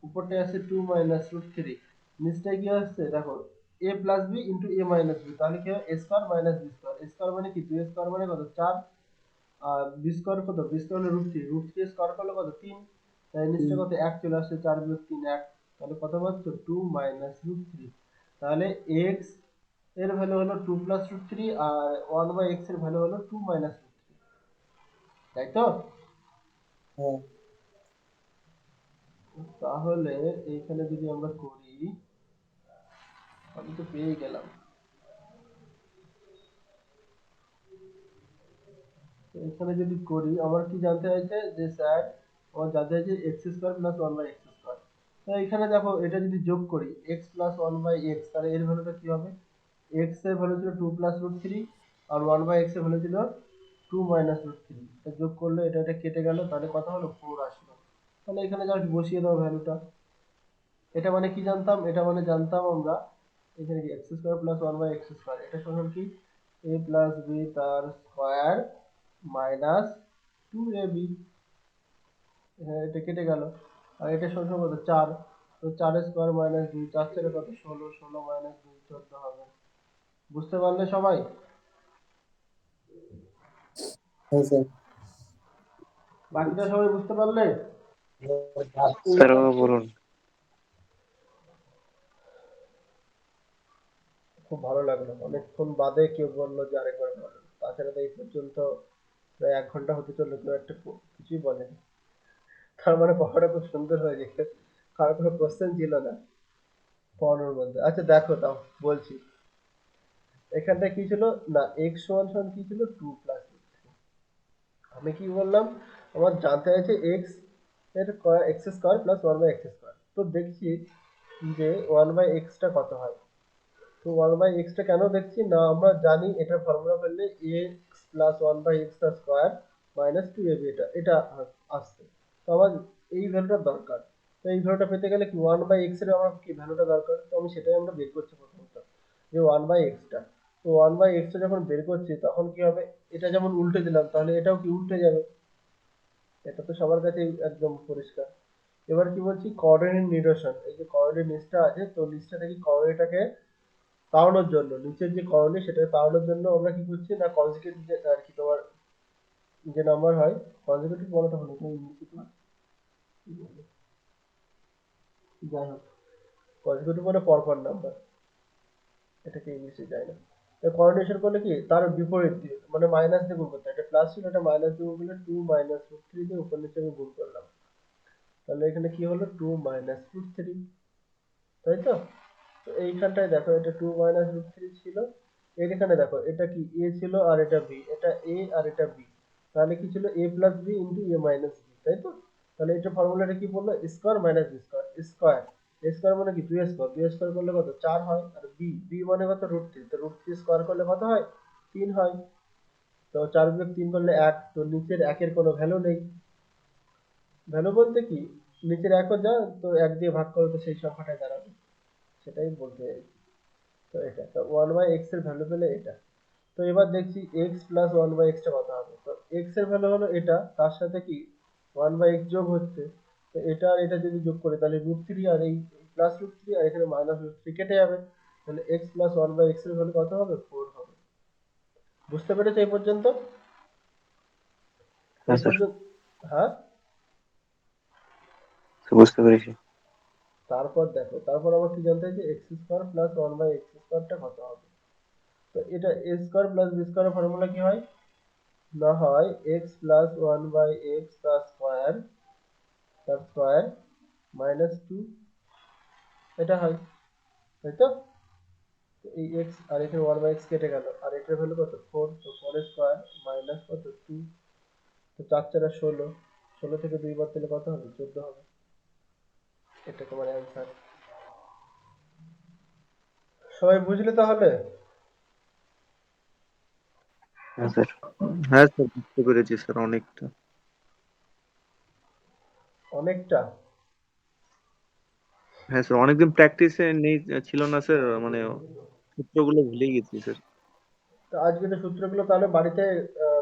উপরটায় আছে টু মাইনাস রুট থ্রি, নিচটায় কি আসছে দেখো a plus b into a minus b. তাহলে কি হয়, a square minus b square. A square মানে কি, দুই স্কোয়ার মানে কত, চার। আর বি স্কোয়ার কত, বি স্কোয়ার হলো root three, root three square করলে কত, তিন। তাই নিচটা কত, এক চলে আসছে, চার বিয়োগ তিন এক। তাহলে কত পাচ্ছ, টু মাইনাস রুট থ্রি। তাহলে এক্স এর ভ্যালু হলো টু প্লাস রুট থ্রি, আর ওয়ান বাই এক্স এর ভ্যালু হলো টু মাইনাস রুট থ্রি, তাই তো? হ্যাঁ তাহলে এইখানে যদি আমরা করি, আমি তো পেয়ে গেলাম। তো এখানে যদি করি, আমার কি জানতে চাইছে যে স্যার, আমার জানতে চাইছে x square plus one by x square. তো এখানে দেখো এটা যদি যোগ করি x plus one by x, তাহলে এর ভ্যালুটা কি হবে, এক্স এর ভ্যালু ছিল টু প্লাস রুট থ্রি, আর ওয়ান বাই এক্স এর ভ্যালু ছিল টু মাইনাস রুট থ্রি। এটা যোগ করলে এটা এটা কেটে গেল, তাহলে কত হলো, ফোর আসলো। তাহলে এখানে জাস্ট বসিয়ে দাও ভ্যালুটা। এটা মানে কি জানতাম, এটা মানে জানতাম আমরা এখানে কি x square plus one by x square, এটা সমান কি এ প্লাস বি তার square minus two a b. এখানে এটা কেটে গেল, আর এটা সমান কত, চার। তো চার স্কোয়ার মাইনাস দুই, চার চারে কত, ষোলো, ষোলো মাইনাস দুই, 14 হবে। বুঝতে পারলে সবাই? হ্যাঁ স্যার। বাকিটা সবাই বুঝতে পারলে? স্যার বলুন। খুব ভালো লাগলো, অনেকক্ষণ বাদে কেউ বললো যে আরেকবার বলো। তাছাড়া তো এই পর্যন্ত প্রায় 1 ঘন্টা হতে চললো, কেউ একটা কিছুই বলেনি। তার মানে পড়াটা খুব সুন্দর হয়ে গেছে, কারো কোনো কোশ্চেন ছিল না পড়ানোর মধ্যে। আচ্ছা দেখো তাও বলছি, এখানটায় কি ছিল না, এক্স ওয়ান সমান কি ছিল, টু প্লাস। আমি কি বললাম, আমার জানতে চাইছে এক্স এর x square plus one by x square. তো দেখছি যে ওয়ান বাই এক্সটা কত হয়। তো ওয়ান বাই এক্সটা কেন দেখছি না, আমরা জানি এটার ফর্মুলা করলে x plus one by x square minus two ab, এটা এটা আসছে। তো আমার এই ভ্যালুটা দরকার। তো এই ভ্যালুটা পেতে গেলে কি, ওয়ান বাই এক্স এর আমার কি ভ্যালুটা দরকার, তো আমি সেটাই আমরা বের করছি প্রথমত, যে ওয়ান বাই এক্সটা। তো ওয়ান বাই এক্সটা যখন বের করছি তখন কি হবে, এটা যেমন উল্টে দিলাম তাহলে এটাও কি উল্টে যাবে, এটা তো সবার কাছেই একদম পরিষ্কার। এবার কি বলছি, কোঅর্ডিনেট নির্দেশন, এই যে কোঅর্ডিনেট লিস্টটা আছে, তো লিস্টটা থেকে কোঅর্ডিনেটটাকে তাড়ানোর জন্য, নিচের যে কোঅর্ডিনেট সেটাকে তাড়ানোর জন্য আমরা কি করছি না, কনজিকিউটিভ যে আর কি তোমার যে নাম্বার হয়, কনজিকিউটিভ বলাটা হলো তো ইংলিশে তোমার কি বলে, যাই হোক, কনজিকিউটিভ মানে পরপর নাম্বার, এটাকে ইংলিশে যায় না। কোঅর্ডিনেশন করলে কি তার বিপরীত দিয়ে, মানে মাইনাস দিয়ে গুণ করতে হয়, এটা প্লাস ছিল এটা মাইনাস দিয়ে গুণ করলে টু মাইনাস রুট থ্রি দিয়ে উপর নিচে আমি গুণ করলাম, তাহলে এখানে কি হলো, টু মাইনাস রুট থ্রি, তাই তো? তো এইখানটায় দেখো এটা টু মাইনাস রুট থ্রি ছিল, এর এখানে দেখো এটা কি এ ছিল আর এটা বি, এটা এ আর এটা বি, তাহলে কি ছিল a plus b into a minus b, তাই তো? তাহলে এটা ফর্মুলাটা কি বললো, square minus b square. Square square মানে কি দুই স্কোয়ার, দুই স্কোয়ার করলে কত, চার হয়। আর বি বি মানে কত, রুট থ্রি, তো রুট থ্রি স্কোয়ার করলে কত হয়, তিন হয়। তো চার বিয়োগ তিন করলে এক, তো নিচের একের কোনো ভ্যালু নেই। ভ্যালু বলতে কি, নিচের একও যা, তো এক দিয়ে ভাগ করো তো সেই সংখ্যাটাই দাঁড়াবে, সেটাই বলতে চাইছি। তো এটা তো ওয়ান বাই এক্স এর ভ্যালু পেলে এটা। তো এবার দেখছি এক্স প্লাস ওয়ান বাই এক্সটা কত হবে। তো এক্স এর ভ্যালু হলো এটা, তার সাথে কি ওয়ান বাই এক্স যোগ হচ্ছে। তো এটা আর এটা যদি যোগ করি তাহলে রুট থ্রি, আর এই প্লাস রুট থ্রি, আর এখানে মাইনাস রুট থ্রি কেটে যাবে। তাহলে x plus one by x এর ভ্যালু কত হবে, ফোর হবে। বুঝতে পেরেছো এই পর্যন্ত? এই হ্যাঁ স্যার, পর্যন্ত, হ্যাঁ। বুঝতে পেরেছি। তারপর দেখো, তারপর আবার কি জানতে চাইছে, x square plus one by x স্কোয়ারটা কত হবে। তো এটা এ স্কোয়ার প্লাস বি স্কোয়ারের ফর্মুলা কি হয়, না হয় x plus one by x তার স্কোয়ার মাইনাস টু, এটা হয়, তাই তো? তো এই এক্স আর এখানে ওয়ান বাই এক্স কেটে গেল, আর এটার ভ্যালু কত, ফোর, তো ফোর স্কোয়ার মাইনাস কত, টু। তো চার চারা ষোলো, ষোলো থেকে দুই বার দিলে কত হবে, 14 হবে। এটা তোমার অ্যান্সার। সবাই বুঝলে তাহলে? হ্যাঁ স্যার, হ্যাঁ স্যার, বুঝতে পেরেছি স্যার অনেকটা। অনেকটা? হ্যাঁ স্যার, অনেকদিন প্র্যাকটিসে নেই, ছিল না স্যার, মানে সূত্রগুলো ভুলে গেছি স্যার। তো আজকে তো সূত্রগুলো তাহলে বাড়িতে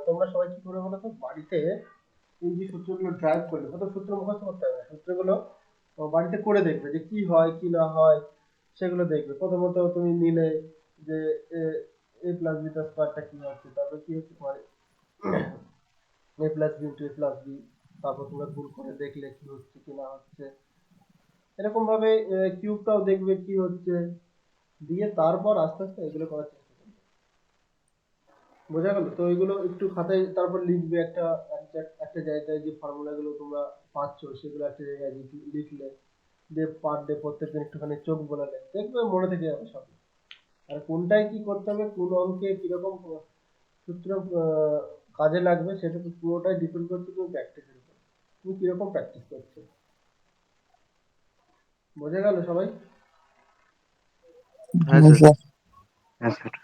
তোমরা সবাই কি করবে বলো তো, বাড়িতে এই যে সূত্রগুলো ড্রাইভ করলে, কত সূত্র মুখস্থ করতে হবে না, সূত্রগুলো বাড়িতে করে দেখবে যে কি হয় কি না হয়, সেগুলো দেখবে। প্রথমত তুমি নিলে যে এ প্লাস বিটা স্কোয়ারটা কি হচ্ছে, তারপর কি হচ্ছে তোমার এ plus b into a plus B, তারপর তোমরা গুণ করে দেখলে কি হচ্ছে কি না হচ্ছে, এরকম ভাবে কিউবটাও দেখবে কি হচ্ছে, দিয়ে তারপর আস্তে আস্তে এগুলো করার চেষ্টা করবে। বোঝা গেল? তো এগুলো একটু খাতায় তারপর লিখবে, একটা জায়গায় যে ফর্মুলা গুলো তোমরা পাচ্ছ সেগুলো একটা জায়গায় লিখলে, দিয়ে পার ডে প্রত্যেকদিন একটুখানি চোখ বোলালে দেখবে মনে থেকে যাবে সব। আর কোনটায় কি করতে হবে, কোন অঙ্কে কিরকম সূত্র কাজে লাগবে, সেটা তো পুরোটাই ডিপেন্ড করছে তুমি প্র্যাকটিসের উপর, তুমি কিরকম প্র্যাকটিস করছো। বোঝা গেল সবাই? হ্যাঁ হ্যাঁ স্যার। স্যার। হ্যাঁ স্যার।